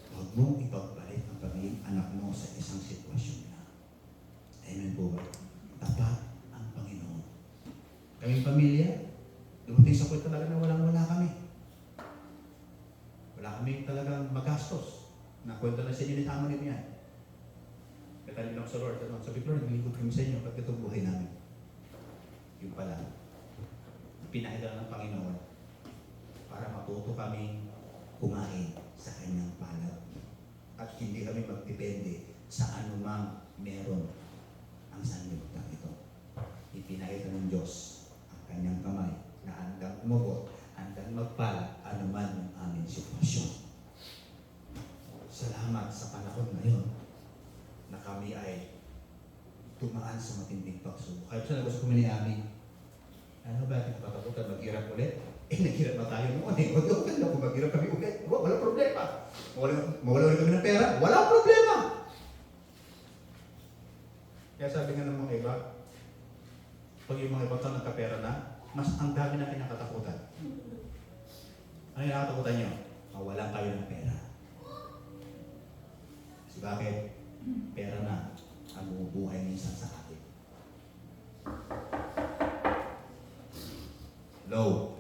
Huwag mong ipagbalik ang pagiging anak mo sa isang sitwasyon na. Amen po ba? Tapat ang Panginoon. Kaming pamilya, dumating sa point talaga na walang-wala kami. Wala kami talagang magastos. Nakwento na sa inyo ni Tama rin yan. Katalim lang sa Lord. Sabi ko, naglingkod kami sa inyo pag itong buhay namin. Yung pala, pinahila ng Panginoon para matuto kami kumain sa kanyang palad. At hindi kami magdepende sa anumang meron ang sanlibutan ito. Ipinahila ng Diyos ang kanyang kamay na handang umugot, handang magpala anuman ang aming sitwasyon. Salamat sa panahon ngayon na kami ay tumaan sa matinding pagsubok. Kaya sa gusto ko ni Ami, ano ba natin patatukan mag-irap ulit? Naghirap na tayo noon eh. Okay lang kung maghirap kami ulit. Wala problema. Mawala ulit kami ng pera. Wala problema. Kaya sabi nga ng mga iba, pag yung mga ibang taong nagkapera na, mas ang dami na pinakatakutan. Ano yung nakatakutan nyo? Mawalan kayo ng pera. Kasi bakit? Pera na ang bumubuhay minsan sa atin. Hello.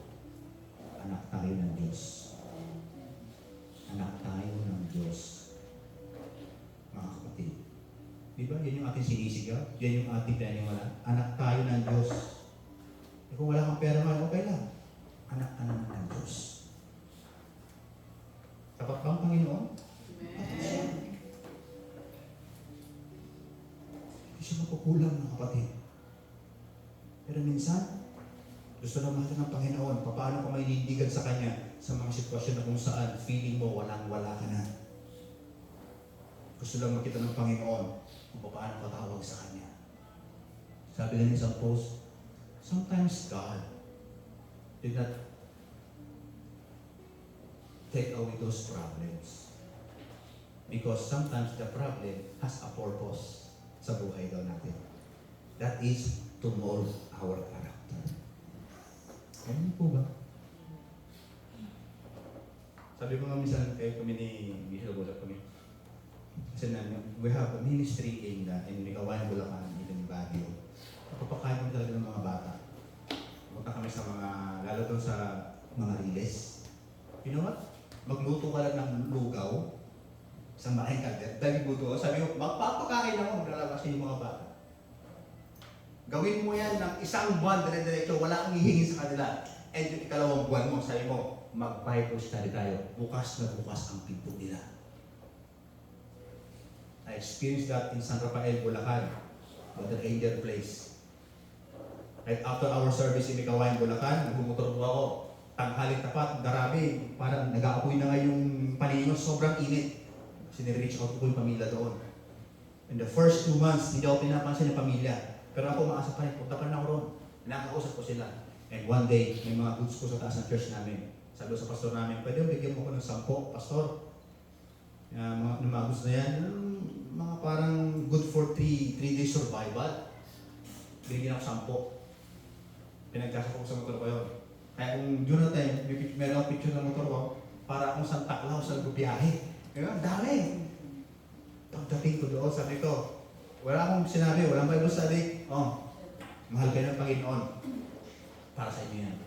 Anak tayo ng Diyos. Anak tayo ng Diyos. Mga kapatid. Di ba? Yan yung ating sinisigaw. Yan yung ating pinaniwala. Anak tayo ng Diyos. E kung wala kang pera man, okay lang. Anak ka naman ng Diyos. Tapat ba ang Panginoon? Amen. Hindi siya makukulang, mga kapatid. Pero minsan, gusto naman natin ng Panginoon, paano ka may nindigan sa Kanya sa mga sitwasyon na kung saan feeling mo walang-wala ka na. Gusto lang makita ng Panginoon kung paano ka tawag sa Kanya. Sabi ng isang post, sometimes God did not take away those problems. Because sometimes the problem has a purpose sa buhay daw natin. That is to mold our character. Ano po ba? Sabi ko nga minsan kayo kami ni Bishop Bulak kami. Kasi we have a ministry in Micawayan, Bulacan, in Baguio. Napapakain kami talaga ng mga bata. Punta kami sa mga, lalo doon sa mga riles. You know what? Magluto ka lang ng lugaw sa maing kadet. Dahil buto, sabi ko, magpapakain ako, maglalabasin yung mga bata. Gawin mo yan ng isang buwan, dire-diretso, wala kang hihingin sa kanila. And yung ikalawang buwan mo, sabi mo, mag-Bible study tayo. Bukas na bukas ang pinto nila. I experienced that in San Rafael, Bulacan, what an angel place. Right after our service in Micawayan, Bulacan, nagmumotor po ako. Tanghaling tapat, darami, parang nag-aapoy na nga yung paninos, sobrang init. Sinire-reach out ko yung pamilya doon. In the first 2 months, hindi ako pinapansin ng pamilya. Pero ako umaasa pa rin, punta pa rin ako ron. Nakakausap ko sila. And one day, may mga goods ko sa taas ng church namin. Sabi ko sa pastor namin, pwede mo bigyan mo ko ng 10, pastor. Mga goods na yan, mga parang good for 3 days survival. Bigyan ako 10. Pinagkasa ko sa motor ko yun. Kaya kung yun natin, meron akong picture ng motor ko, para akong Santa Claus sa biyahe. Kaya ang dami. Pagdating ko doon, sabi ko, wala akong sinabi, walang Bible study. Mahal kayo ng Panginoon. Para sa inyo yan.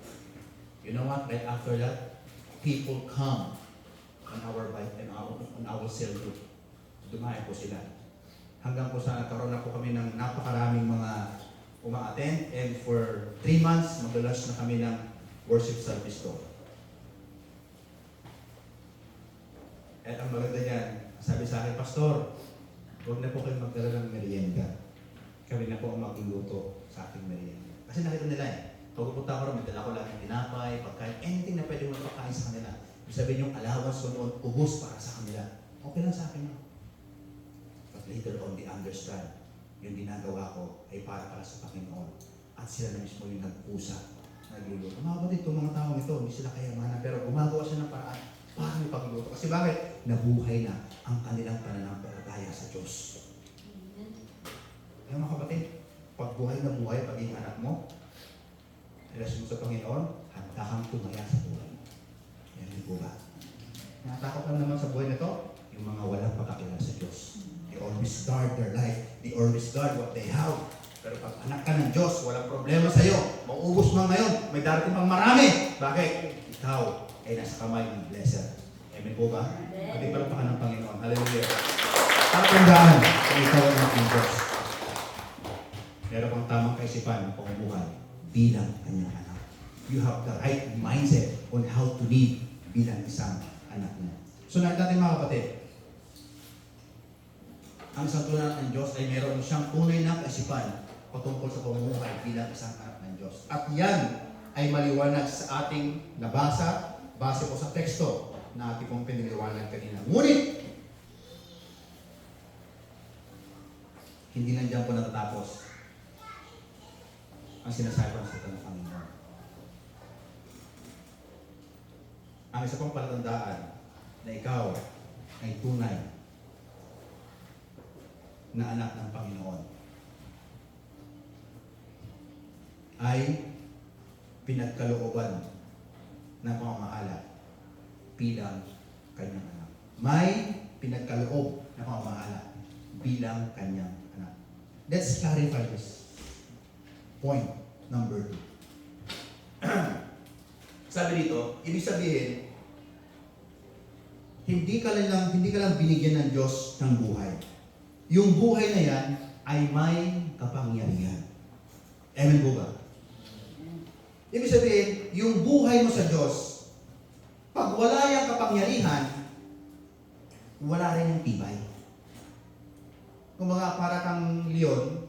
You know what? Right after that, people come on our bike and on our cell group. Dumaya po sila. Hanggang po sa nagkaroon na po kami ng napakaraming mga uma-attend, and for 3 months, maglalas na kami ng worship service doon. At ang maganda niyan, sabi sa akin, Pastor, huwag na po kayo magdala ng merienda. Kami na po ang magluluto sa ating merienda. Kasi nakita nila pag pupunta ko rin, may dala ko lang yung tinapay, pagkain, anything na pwede mo pagkain sa kanila. Ibig sabihin yung allowance ko noon, ubos para sa kanila. Okay lang sa akin yun. But later on, they understand, yung ginagawa ko ay para sa Panginoon. At sila na mismo yung nagpusa, nagluluto. Mga kapatid, itong mga taong ito, hindi sila kayamanan, pero gumagawa siya ng paraan para may pagluto. Kasi bakit? Nabuhay na ang kanilang pananampalataya sa Diyos. Kaya mga kapatid, pag buhay na buhay, pagiging anak mo, relasyon mo sa Panginoon, handa kang tumaya sa buhay. Yan po ba? Natakot lang naman sa buhay na ito, yung mga walang pagkakilala sa Diyos. They always guard their life. They always guard what they have. Pero pag anak ka ng Diyos, walang problema sa iyo. Mauubos mo ngayon, may darating pang marami. Bakit? Ikaw ay nasa kamay ng blesser. Amen po ba? Pati palapakan ng Panginoon. Hallelujah. Tatandaan kung ikaw ay anak ng Diyos. Meron kang tamang kaisipan ng pamumuhay bilang kanyang anak. You have the right mindset on how to live bilang isang anak niya. So natin mga kapatid, ang isang tunay ng Diyos ay meron siyang tunay na kaisipan patungkol sa pamumuhay bilang isang anak ng Diyos. At yan ay maliwanag sa ating nabasa base po sa teksto na ating pong piniliwanag kanina. Ngunit, hindi nandiyan po natatapos ang sinasabi ng salita ng Panginoon. ang isa pang palatandaan na ikaw ay tunay na anak ng Panginoon ay pinagkalooban ng pamamahala bilang kanyang anak. May pinagkaloob na pamamahala bilang kanyang anak. Let's clarify this. Point number 2. Sabi dito, ibig sabihin, hindi ka lang binigyan ng Diyos ng buhay. Yung buhay na yan ay may kapangyarihan. Amen po ba? Ibig sabihin, yung buhay mo sa Diyos, pag wala yung kapangyarihan, wala rin yung tibay. Kumbaga, para kang leon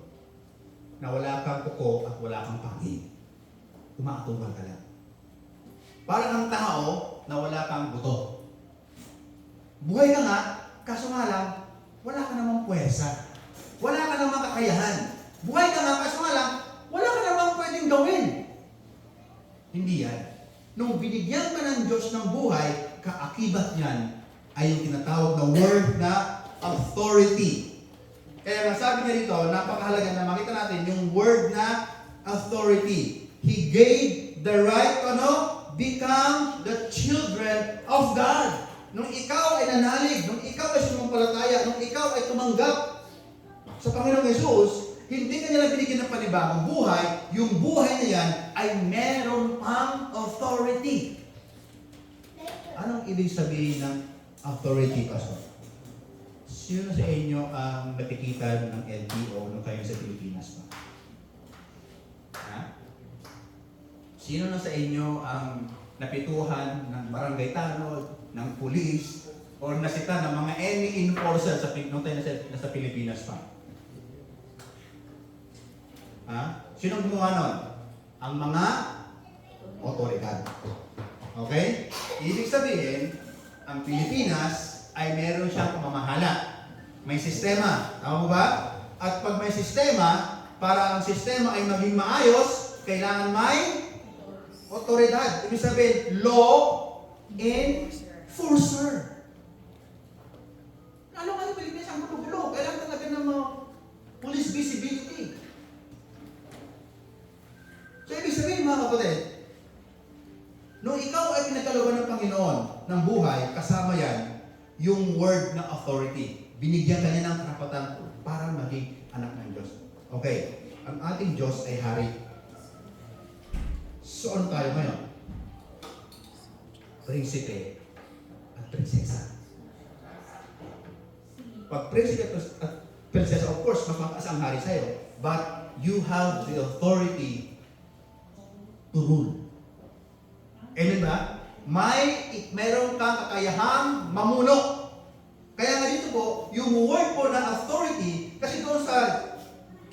na wala kang kuko at wala kang pangin. Kumakatumbal ka lang. Para kang tao na wala kang buto. Buhay ka nga, kaso nga lang, wala ka namang puwersa. Wala ka namang kakayahan. Buhay ka nga, kaso nga lang, wala ka namang pwedeng gawin. Hindi yan. Nung binigyan ka ng Diyos ng buhay, kaakibat niyan ay yung tinatawag na word na authority. Kaya nasabi niya rito, napakahalaga na makita natin yung word na authority. He gave the right to become the children of God. Nung ikaw ay nanalig, nung ikaw ay sumampalataya, nung ikaw ay tumanggap sa Panginoong Yesus, hindi ka nila binigyan ng panibagong buhay, yung buhay na yan ay meron pang authority. Anong ibig sabihin ng authority, Pastor? Sino sa inyo ang nakikita ng LTO nung kayo sa Pilipinas pa? Ha? Sino na sa inyo ang napituhan ng barangay tanod, ng pulis, o nasita ng mga any enforcer nung tayo nasa Pilipinas pa? Ha? Sino gumawa nun? Ang mga otoridad. Okay? Ibig sabihin, ang Pilipinas ay meron siyang pamamahala. May sistema. Tama po ba? At pag may sistema, para ang sistema ay maging maayos, kailangan may otoridad. Ibig sabihin, law enforcer. Lalo nga sa Pilipinas ang gulo-gulo. Kailangan talaga ng mga police visibility. So, ibig sabihin mga kapatid, nung ikaw ay pinagkalooban ng Panginoon ng buhay, kasama yan, yung word na authority. Binigyan ka niya ng karapatan para maging anak ng Diyos. Okay, ang ating Diyos ay hari. So, ano tayo ngayon? Prinsipe at prinsesa. Pag prinsipe at prinsesa, of course, mas mataas ang hari sa'yo. But you have the authority to rule. Amen ba? Meron kang kakayahang mamuno. Kaya nga dito po, yung word po na authority, kasi doon sa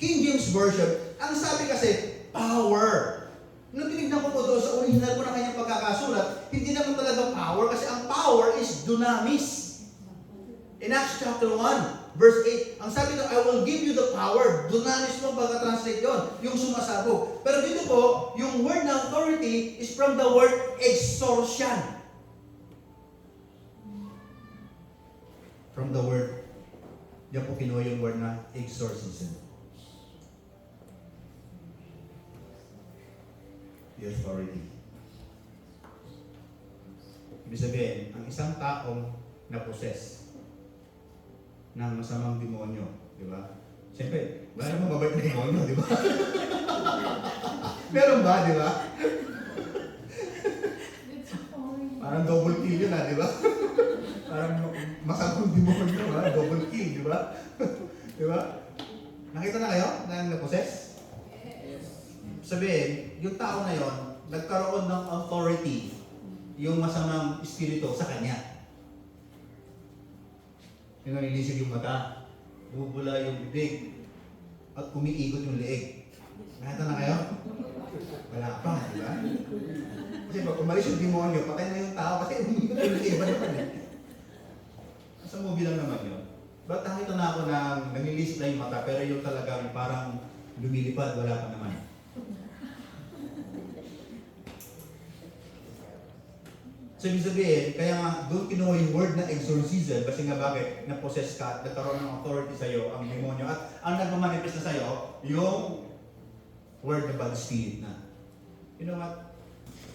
King James Version, ang sabi kasi, power. Nung tinignan ko po doon sa original po na kanyang pagkakasulat, hindi naman talaga power, kasi ang power is dunamis. In Acts chapter 1, verse 8, ang sabi doon, I will give you the power. Dunamis mo, pagka-translate yun, yung sumasabog. Pero dito po, yung word na authority is from the word extortion. From the word, diyan po kinuha yung word na exorcism. The authority. Ibig sabihin, ang isang taong na-possess ng masamang demonyo, di ba? Siyempre, wala namang mabait na demonyo, di ba? Meron ba, di ba? Parang double kill yun, di ba? Parang masamang demonyo, double kill, di ba? Di ba? Nakita na kayo na na-possess? Sabihin, yung tao na yon nagkaroon ng authority yung masamang espiritu sa kanya. Yung nalilisig yung mata, bubula yung bibig, at umiikot yung leeg. Nakita na kayo? Wala pa, di ba? Kasi pag umalis yung demonyo, patay na yung tao kasi umiikot yung leeg. Iba naman eh. Sa movie lang naman yun. Ba't nakita na ako na nanilisig na yung mata, pero yung talagang parang lumilipad, wala pa naman. So, ibig sabihin, kaya nga, doon kinuha yung word na exorcism, kasi nga bakit, na-possess ka at nagkaroon ng authority sa'yo ang demonyo. At ang nagmamanifest na sa'yo, yung word na bad spirit na. You know what?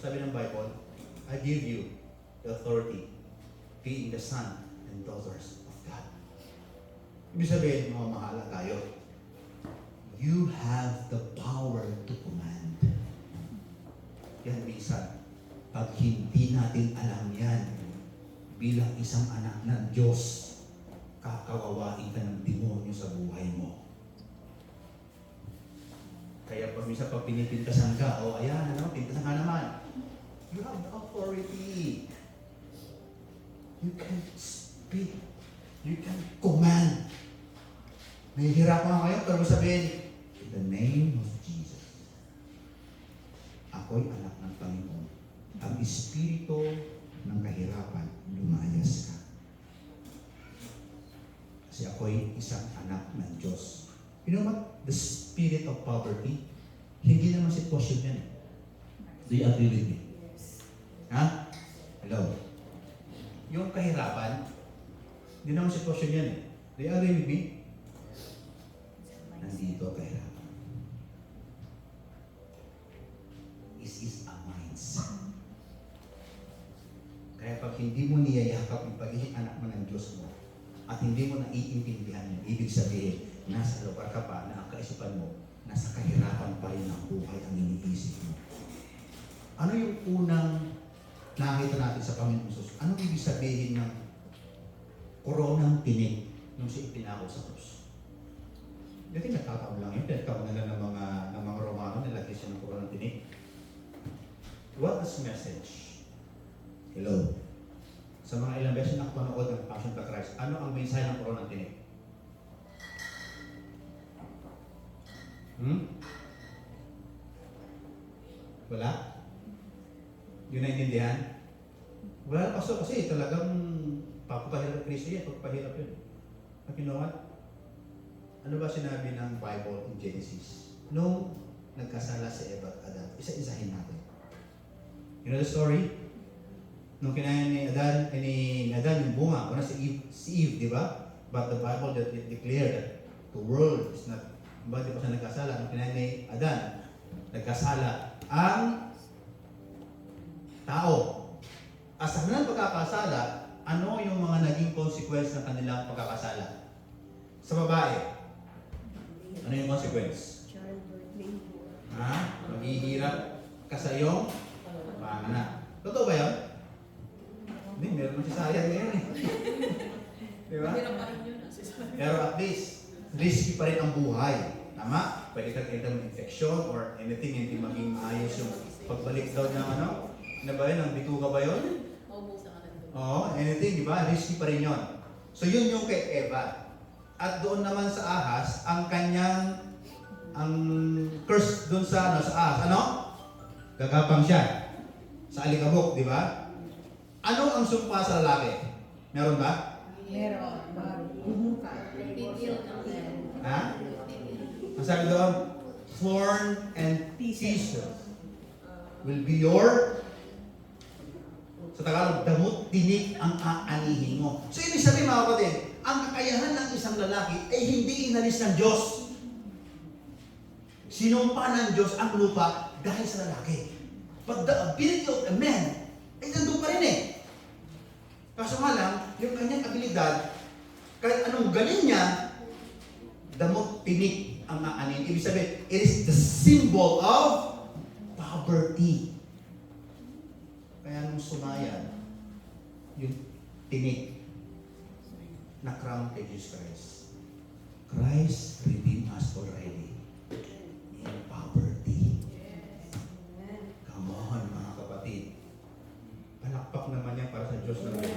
Sabi ng Bible, I give you the authority, being the son and daughters of God. Ibig sabihin, mamahala tayo. You have the power to command. Yan minsan. Pag hindi natin alam yan, bilang isang anak ng Diyos, kakawawain ka ng demonyo sa buhay mo. Kaya pag minsan pag pinipintasan ka, o ayan, pintasan ka naman. You have the authority. You can speak. You can command. Nahihirapan ka ngayon, pero sabihin, in the name of Jesus, ako'y anak ng Panginoon. Ang espiritu ng kahirapan, lumayas ka. Kasi ako'y isang anak ng Diyos. You know what? The spirit of poverty, hindi naman sitwasyon yan. Do you agree with me? Ha? Hello? Yung kahirapan, hindi naman sitwasyon yan. Do you agree with me? Nandito kahirapan. Is a mindset. Kaya pag hindi mo niyayakap yung pagiging anak mo ng Diyos mo, at hindi mo naiintindihan yun, ibig sabihin, nasa lugar ka pa na ang kaisipan mo, nasa kahirapan pa rin ang buhay ang iniisip mo. Ano yung unang nakita natin sa Panginoon Jesus? Anong ibig sabihin ng koronang tinig nung siya ipinako sa krus? Dati nagkataon lang yun, nagkataon na lang ng mga Romano, nilagay siya ng koronang tinig. What is message? Hello. Sa mga ilang beses na nakapanood ng Passion of Christ, ano ang mensahe ng koronang tinig? Wala? Yun naintindihan? Wala, Pastor, kasi talagang papapahirap Kristo yan, papapahirap yun. But you know what? Ano ba sinabi ng Bible in Genesis? Nung nagkasala si Eva at Adan, isa-isahin natin. You know the story? Nung kinain ni Adan yung bunga, una si Eve, di ba? But the Bible that declared that the world is not, di pa siya nagkasala. Nung kinain ni Adan, nagkasala ang tao. As sa kanilang pagkakasala, ano yung mga naging consequence ng kanilang pagkakasala? Sa babae, ano yung consequence? Ha? Maghihirap ka sa iyong panganak. Totoo ba yun? Hindi, meron si sayang ngayon eh. Di ba? Pero at least, risky pa rin ang buhay. Tama? Pwede kang ng infection or anything, hindi maging maayos yung pagbalik daw ng ano ba yun? Ang bituga ba yun? Oo, anything, di ba? Risky pa rin yun. So yun yung kay Eva. At doon naman sa ahas, ang curse doon sa ahas, ano? Gagapang siya. Sa alikabok, di ba? Ano ang sumpa sa lalaki? Meron ba? Meron. Ha? Ang sabi doon, thorn and thistles will be your, sa Tagalog, damot, tinik ang aanihin mo. So, ibig sabihin mga kapatid, ang kakayahan ng isang lalaki ay hindi inalis ng Diyos. Sinumpa ng Diyos ang lupa dahil sa lalaki. But the ability of a man ay nandun pa rin eh. Kaso nga lang, yung kanyang abilidad, kahit anong galing niya, damot, tinik ang aanin. Ibig sabihin, it is the symbol of poverty. Kaya nung sumayan, yung tinik na crown kay Jesus Christ. Christ redeemed us already in poverty. Come on, mga kapatid. Palakpak naman yan para sa Diyos na rin.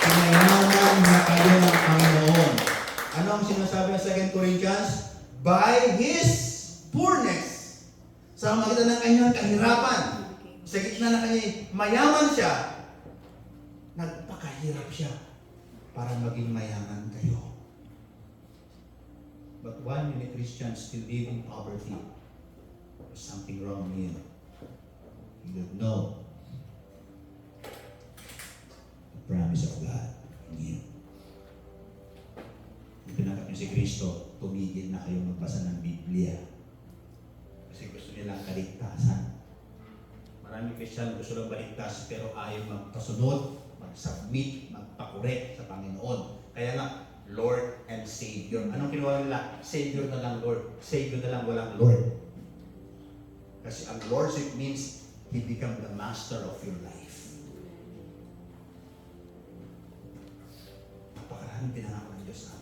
Pinayaman na kayo ng Panginoon. Ano ang sinasabi ng 2 Corinthians? By His poorness. Sa magitan ng kanyang kahirapan. Sa gitna ng kanyang mayaman siya, nagpakahirap siya para maging mayaman kayo. But why many Christians still live in poverty? There's something wrong here. You don't know si Kristo, tumigil na kayong magbasa ng Biblia. Kasi gusto nilang kaligtasan. Maraming Christian gusto lang baligtas pero ayaw magpasunod, mag-submit, magpakorek sa Panginoon. Kaya nga, Lord and Savior. Anong kinuha nila? Savior na lang, Lord. Savior na lang, walang Lord. Kasi ang Lordship means He become the master of your life. Napakaraming pinangako ng Diyos natin.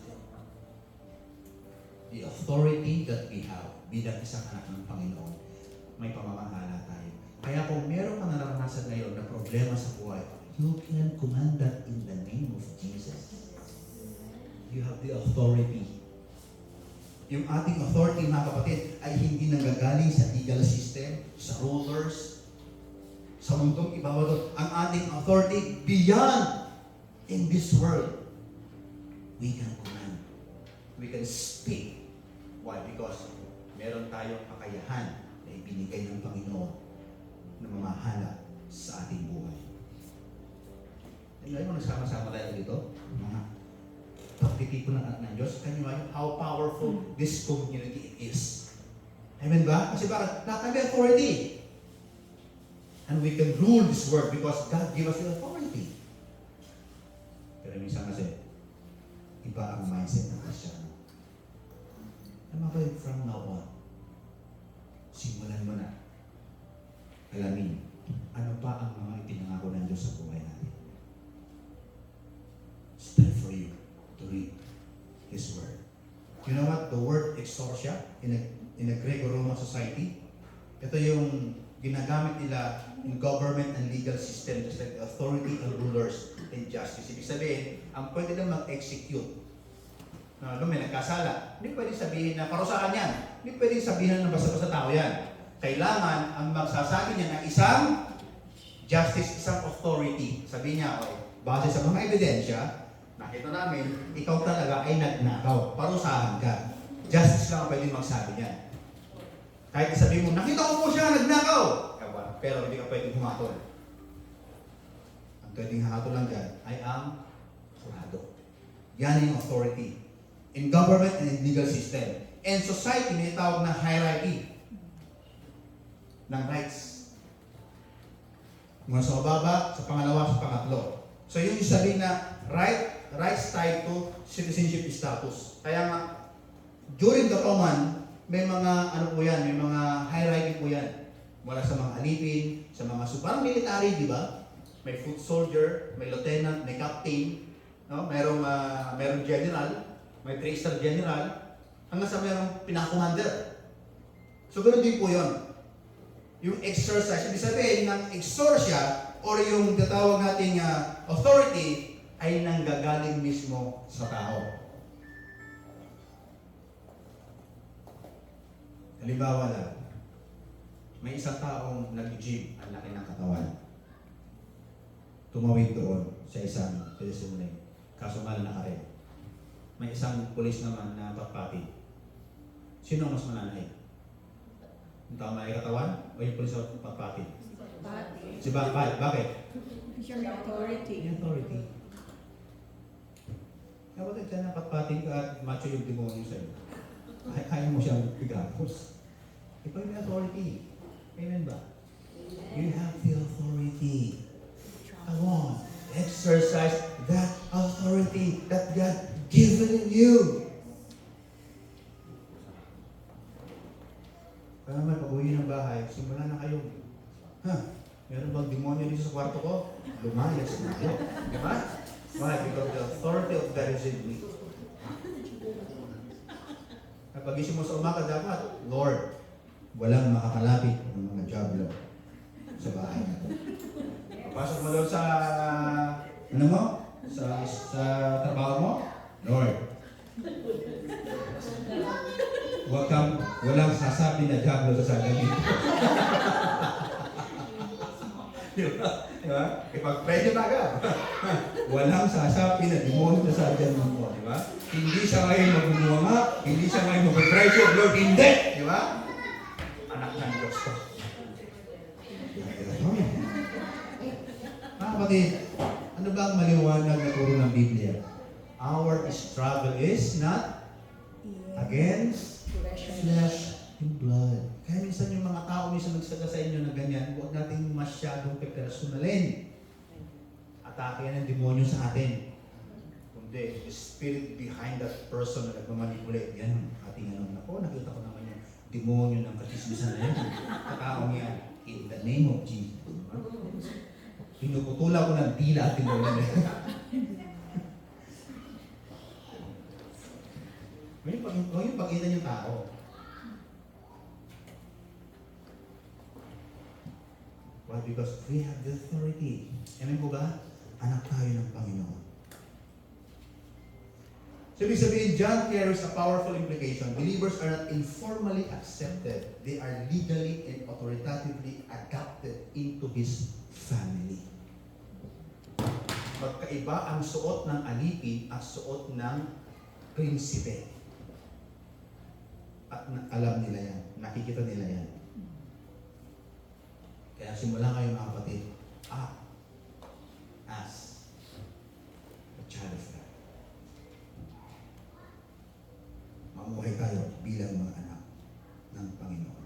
The authority that we have bilang isang anak ng Panginoon, may pamamahala tayo. Kaya kung meron ka naranasan ngayon na problema sa buhay, you can command that in the name of Jesus. You have the authority. Yung ating authority, mga kapatid, ay hindi nanggagaling sa legal system, sa rulers, sa mundong ibabaw doon. Ang ating authority beyond in this world. We can command. We can speak. Why? Because meron tayong kakayahan na ibinigay ng Panginoon na mamahala sa ating buhay. Ngayon mo nagsama-sama tayo dito, mga pagtitipon ng anak ng Diyos, can you imagine how powerful this community is? Amen ba? Kasi bakit? Lahat may authority. And we can rule this world because God gave us the authority. Pero minsan kasi, iba ang mindset ng Kristyano. Naman from now on, simulan mo na alamin ano pa ang mga ipinangako ng Diyos sa buhay natin. It's time for you to read His Word. You know what? The word extortia in a Greco-Roman society, ito yung ginagamit nila in government and legal system, just like authority and rulers and justice. Ibig sabihin, ang pwede lang mag-execute. May nagkasala, hindi pwede sabihin na parusahan yan. Hindi pwede sabihin na basta-basta tao yan. Kailangan ang magsasabi niya ng isang justice, isang authority. Sabihin niya, okay, base sa mga ebidensya, nakita namin, ikaw talaga ay nagnakaw. Parusahan ka. Justice lang ang pwede magsabi niyan. Kahit sabihin mo, nakita ko po siya, nagnakaw. Pero hindi ka pwede humatol. Ang pwedeng hahatol lang dyan ay ang kurado. Yan yung authority. In government and in legal system. And society, may tawag na hierarchy ng rights. Mula sa mababa, sa pangalawa, sa pangatlo. So yung sabihin na rights tied to citizenship status. Kaya nga, during the Roman, may mga may mga hierarchy po yan. Mula sa mga alipin, sa mga parang military, di ba? May foot soldier, may lieutenant, may captain, no? Merong general, may 3-star general, hanggang sa merong pinaka-commander. So ganoon din po yun. Yung exercise, ibig sabihin ng exorcia or yung tatawag nating authority ay nanggagaling mismo sa tao. Halimbawa lang, may isang taong nag-gym, ang laki ng katawan. Tumawid doon sa isang pedestrian, kaso nga nakarin. May isang pulis naman na patpati. Sino mas mananay? Yung tao may katawan o yung pulis na patpati? Si Bakit? Bakit? Your authority. Yung authority. Kapag siya na patpating ka at macho yung demonyo sa'yo, kaya mo siyang bigapos. Ito yung authority. Amen ba? You have the authority. Come on. Exercise that authority that God given in you. Kaya may pag-uwi ng bahay, simula na kayo. Meron bang demonyo dito sa kwarto ko? Lumayas na kayo. Diba? Why? Because the authority of God is in me. Kapag isip mo sa umaga, dapat, Lord, walang makakalapit ng mga diablo sa bahay natin. Papasok mo doon sa, sa trabaho mo, Lord, walang sasabi na diablo sa sagad dito. Diba? Ipag-pray nyo na agad. Walang sasabi na demonyo sa sagad mo. Diba? Hindi siya ngayon magmumuha, hindi siya ngayon mag-pressure, Lord, hindi! Diba? Anak ng Diyos ko. Mga kapatid, ano ba ang maliwanag na turo ng Biblia? Our struggle is not against Flesh and flesh and blood. Kaya minsan yung mga tao minsan nagsaga sa inyo na ganyan, huwag natin masyadong pepersonalin. Atake yan ng demonyo sa atin. Kundi, the spirit behind that person na nagmamanipulate, yan ang ating ano. Ako, nakita ko naman yung demonyo ng katismisan na yan. Kataong yan, in the name of Jesus. Pinuputula ko ng dila at demonyo na yan. Huwag yung pag-ina yung tao. Why? Because we have the authority. Amen po ba? Anak tayo ng Panginoon. So, ibig sabihin, John carries a powerful implication. Believers are not informally accepted. They are legally and authoritatively adopted into His family. Magkaiba ang suot ng alipin at suot ng prinsipe. At alam nila yan. Nakikita nila yan. Kaya simula kayo mga kapatid, as a child of God. Mamuhay tayo bilang mga anak ng Panginoon.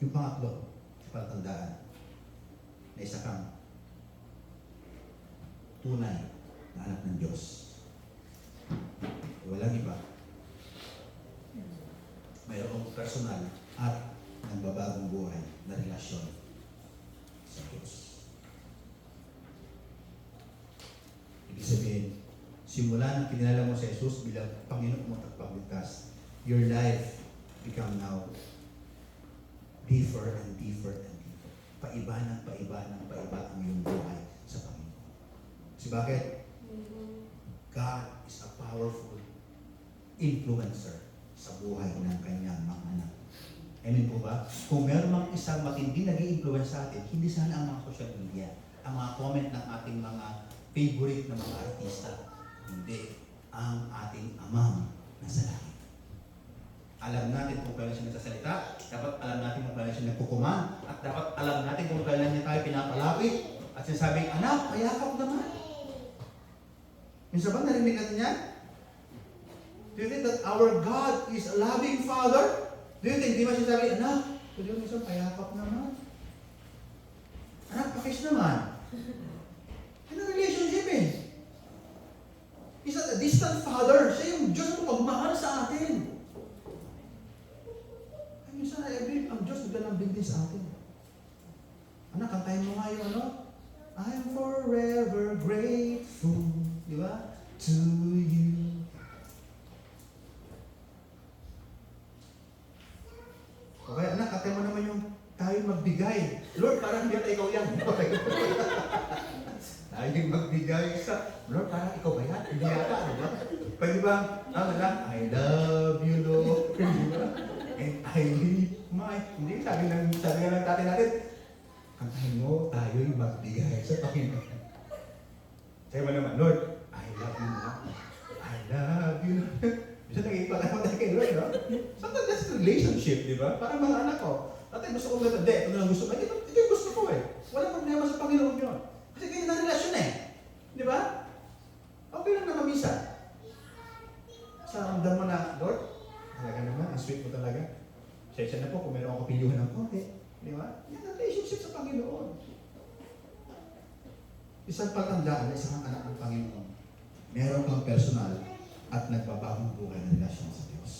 Yung pangatlo, sa palatandaan, na isa kang tunay na anak ng Diyos. Walang iba. Mayroong personal at nagbabagong buhay na relasyon sa Diyos. Ibig sabihin, simula nang kinilala mo si Jesus bilang Panginoon mo at Pagligtas, your life become now differ and differ and differ. Paiba ng paiba ng paiba ang iyong buhay sa Panginoon. Kasi bakit? God is a powerful influencer sa buhay ng kanyang mga anak. Amen po ba? Kung meron mang isang matindi nag-i-influence sa atin, hindi sana ang mga social media, ang mga comment ng ating mga favorite na mga artista. Hindi. Ang ating amang nasa langit. Alam natin kung kailan siya nagsasalita, dapat alam natin kung kailan siya nagkukuman, at dapat alam natin kung kailan niya tayo pinapalapit, at sinasabing, anak, payakap naman. Minsan ba narinig natin yan? Do you think that our God is a loving Father? Do you think, di ba siya sabi, anak, pwede mo isang payakap naman? Anak, pakis naman. Yan ang relationship eh. He's not a distant Father. Siya yung Diyos na magmahal sa atin. Ay, minsan, I believe, ang Diyos naglalambing din sa atin. Anak, kantahin mo nga yung ano? I'm forever grateful, di ba? To you. Okay, anak, katay mo naman yung tayo magbigay. Lord, parang hindi ikaw yan. Okay. Tayo magbigay sa, Lord, parang ikaw ba yan? Hindi yata, di ba? Pwede ba, I love you, Lord. Di ba? And I live my, hindi, sabi nga ng tatay natin, kantahin mo, tayo'y magbigay sa Panginoon. Sabi mo naman, Lord, I love you, Lord. I love you, Lord. Bisa nag-ipagano tayo kay Lord, no? Sometimes that's relationship, di ba? Parang mga anak ko, tatay gusto ko ganda, ito na gusto ko, ito yung gusto ko eh. Walang problema sa Panginoon yun. Kasi ganyan na relasyon eh. Di ba? Okay lang na mamisa. Sa ramdam mo na, Lord, talaga naman, ang sweet mo talaga. Sensya na po kung meron akong pilyuhan ng konti. Di ba? Yan ang relationship sa Panginoon. Isang pagtandaan na isang anak ng Panginoon. Meron kang personal at nagbabagong buhay ng relasyon sa Diyos.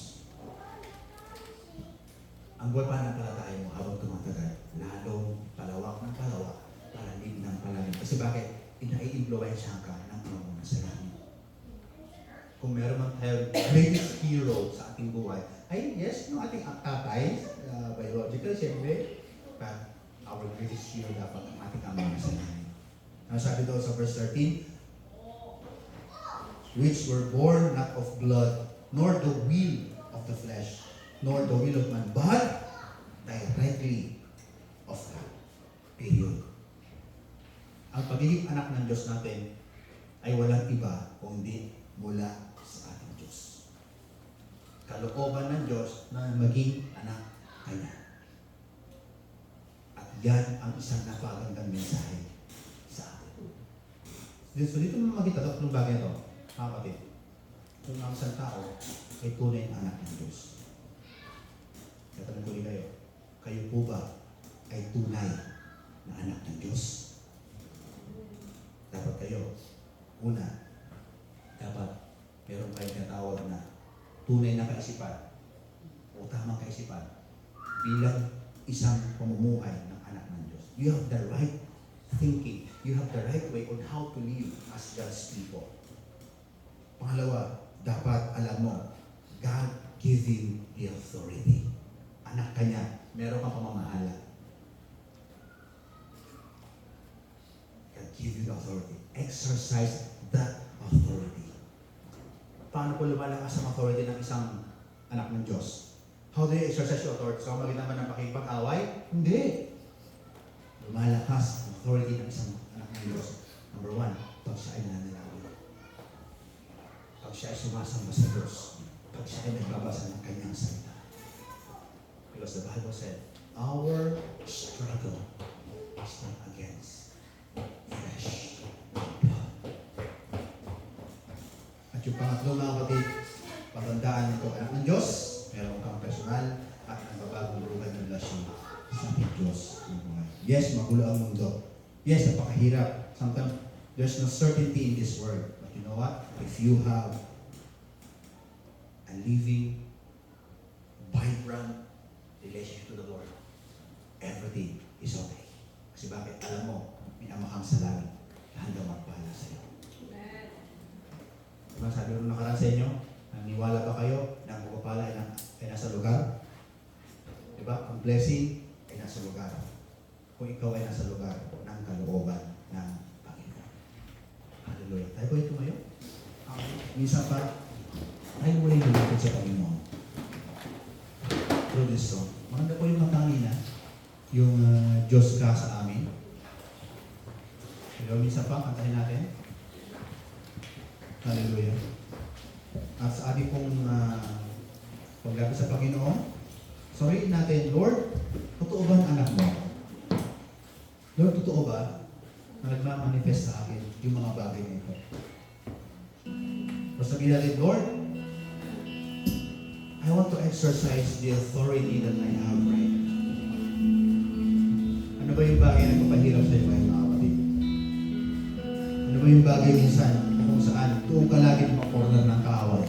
Ang buhay pananampalataya mo habang tumatagal, lalong palawak ng palawak, palalim ng palalim. Kasi bakit? Ina-i-influensyahan ka ng Ama mo na sa langit. Kung meron man tayo greatest hero sa ating buhay, ay yes, yung ating tatay, biological, siyempre, but our greatest hero dapat ang ating Ama na sa langit. Ang sabi daw sa verse 13, which were born not of blood, nor the will of the flesh, nor the will of man, but directly of God. Period. Ang pagiging anak ng Diyos natin ay walang iba kundi mula sa ating Diyos. Kalooban ng Diyos na maging anak kanya. At yan ang isang napagandang mensahe sa atin. So dito mo makita tatlong bagay ito. Mga kapatid, kung ang isang tao ay tunay na anak ng Diyos. Tatanong ko rin kayo po ba ay tunay na anak ng Diyos? Dapat kayo, una, dapat meron kayong tinatawag na tunay na kaisipan o tamang kaisipan bilang isang pamumuhay ng anak ng Diyos. You have the right thinking. You have the right way on how to live as God's people. Pangalawa, dapat alam mo, God give you the authority. Anak ka niya, meron kang pamamahala. God give you the authority. Exercise that authority. Paano po lumalakas ang authority ng isang anak ng Diyos? How do you exercise your authority? So, maging naman ng pakipag-away? Hindi. Lumalakas ang authority ng isang anak ng Diyos. Number one, pag siya ay nananalangin. Pag siya ay sumasamba sa Diyos. Pag siya ay nagbabasa ng kanyang salita. Because the Bible said, our struggle is not against flesh and blood. At yung pangatlo mga kapatid, pagandaan ito anak ng Diyos, meron kang personal at nagbabagong buhay ng relasyon sa ating Diyos. Yes, magulo ang mundo. Yes, napakahirap. Sometimes, there's no certainty in this world. But you know what? If you have a living, vibrant relationship to the Lord, everything is okay. Kasi bakit? Alam mo, may ama kang sa langit na handang magpala sa iyo. Diba sabi ko nakaraan sa inyo, naniwala ba kayo na ang pagpapala ay nasa lugar? Diba? Ang blessing ay nasa lugar. Kung ikaw ay nasa lugar ng kalooban ng Panginoon. Hallelujah. Tayo po ito ngayon. Minsan pa, tayo muli lumapit sa Panginoon. Through this song. Maganda po yung matangin na yung Diyos ka sa amin. Pero minsan pa, kantahin natin. Hallelujah. At sa ating pong paglapit sa Panginoon, sorry natin, Lord, totoo ba ang anak mo? Lord, totoo ba na nagmamanifest sa akin yung mga bagay na ito? O sabihin natin, Lord, I want to exercise the authority that I have right now. Ano ba yung bagay na nagpapahirap sa iyo mga kapatid? Ano ba yung bagay minsan kung saan tuong ka lagi ng corner ng kaaway?